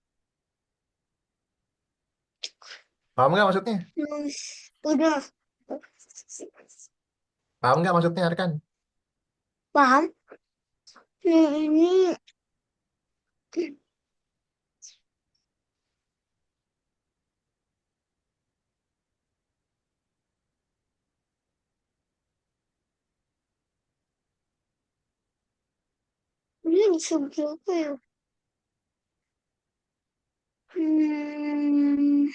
Paham nggak maksudnya? Udah. Paham nggak maksudnya, Arkan? Paham? Ini ini disebut apa ya? Hmm,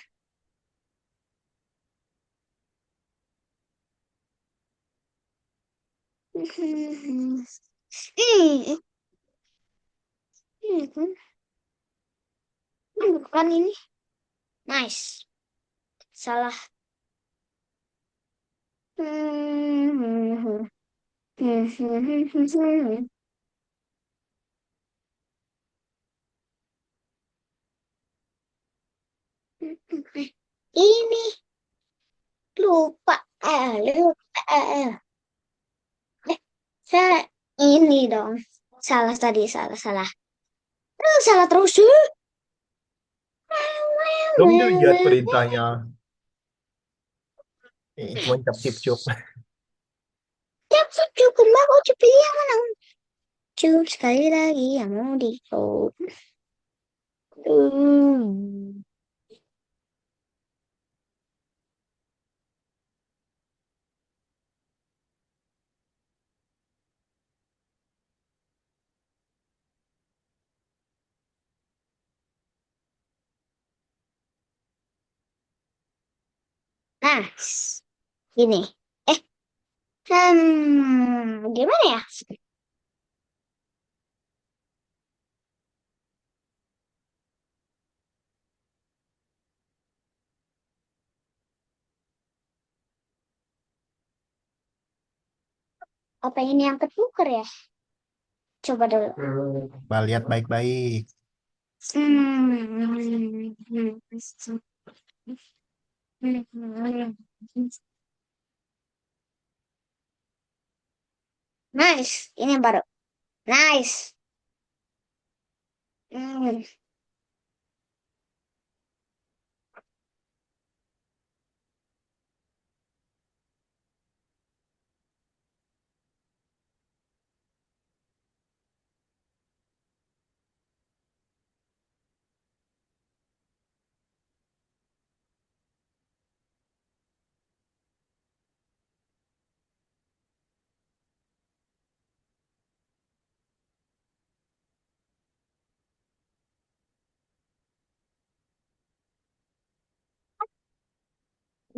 ini, ini kan, bukan ini. Nice. Salah. Hmm, Ini lupa. Lupa. Eh, saya ini dong. Salah tadi, salah, salah. Salah terus. Belum dilihat perintahnya. Cuma cap-cip-cup. Ya, cukup mbak, kok cepet yang mana? Cukup sekali lagi yang mau di. Hmm. Nah, gini. Eh, gimana ya? Apa ini yang ketuker ya? Coba dulu. Coba lihat baik-baik. Hmm. Nice. Ini baru. Nice. Hmm.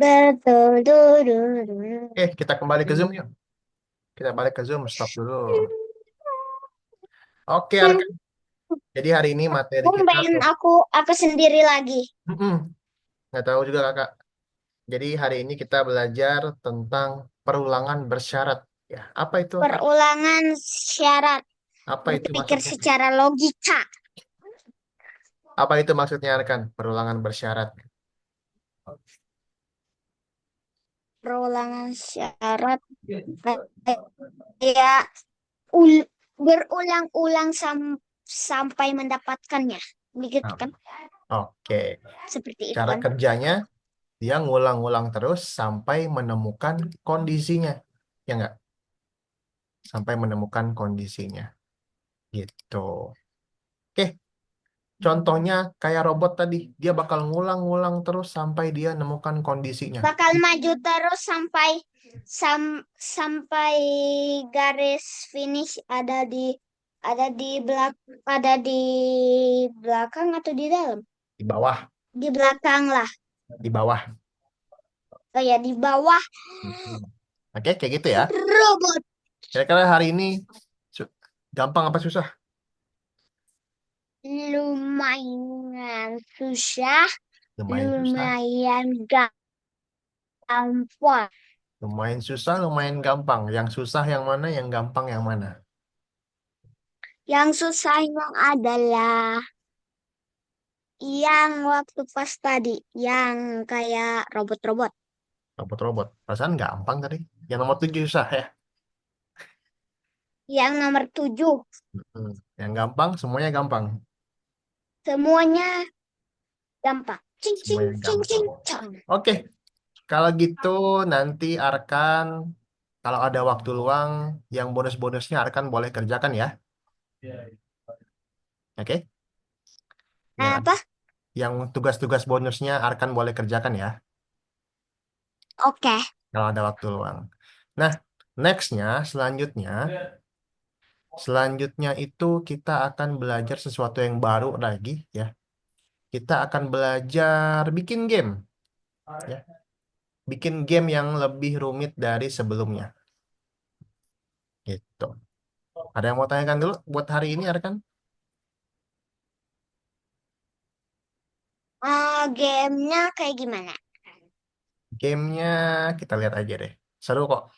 Betul. Oke, kita kembali ke Zoom yuk. Kita balik ke Zoom, stop dulu. Oke, Arkan. Jadi hari ini materi kita Tumben aku sendiri lagi. Mm-mm, nggak tahu juga kakak. Jadi hari ini kita belajar tentang perulangan bersyarat. Ya, apa itu? Perulangan syarat. Apa itu Berpikir maksudnya? secara logika. Apa itu maksudnya Arkan? Perulangan bersyarat. Perulangan syarat kayak ul- berulang-ulang sampai mendapatkannya. Begitu Nah, kan? oke, Seperti itu cara kan? kerjanya dia ngulang-ulang terus sampai menemukan kondisinya. Ya nggak? Sampai menemukan kondisinya. Gitu. Oke, contohnya kayak robot tadi. Dia bakal ngulang-ngulang terus sampai dia nemukan kondisinya. Bakal maju terus sampai garis finish ada di belakang atau di dalam? Di bawah, Di belakang lah. di bawah. Oh ya, di bawah Hmm. Oke, kayak gitu ya. robot. Kira-kira hari ini su- gampang apa susah? Lumayan susah, Lumayan susah. lumayan gampang. Lumayan susah, lumayan gampang. Yang susah yang mana, yang gampang yang mana? Yang susah emang adalah yang waktu pas tadi, yang kayak robot-robot. Robot-robot. Perasaan gampang tadi. Yang nomor 7 susah ya. Yang nomor 7, Hmm. Yang gampang, semuanya gampang. semuanya gampang. Cing, cing, Semuanya cing, gampang. cing, cang. Oke, kalau gitu nanti Arkan, kalau ada waktu luang, yang bonus-bonusnya Arkan boleh kerjakan ya. Oke? Yang, Apa? yang tugas-tugas bonusnya Arkan boleh kerjakan ya. Oke. Kalau ada waktu luang. Nah, nextnya, selanjutnya itu kita akan belajar sesuatu yang baru lagi ya. Kita akan belajar bikin game ya. Bikin game yang lebih rumit dari sebelumnya gitu. Ada yang mau tanyakan dulu buat hari ini Arkan? Gamenya kayak gimana? Gamenya kita lihat aja deh. Seru kok.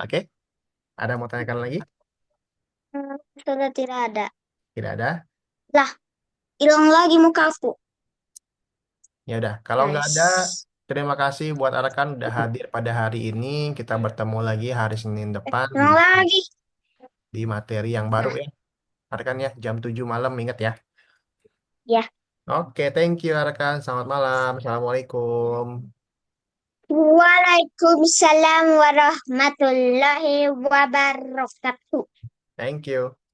Oke, ada yang mau tanyakan lagi? Sudah tidak ada. Tidak ada. Lah, hilang lagi mukaku. Ya udah, kalau nggak ada, Nice. terima kasih buat Arkan udah hadir pada hari ini. Kita bertemu lagi hari Senin depan Hilang lagi. di materi yang baru Nah, ya. Arkan ya, jam 7 malam ingat ya. ya. Oke, thank you Arkan. Selamat malam. Assalamualaikum. Waalaikumsalam warahmatullahi wabarakatuh. Thank you.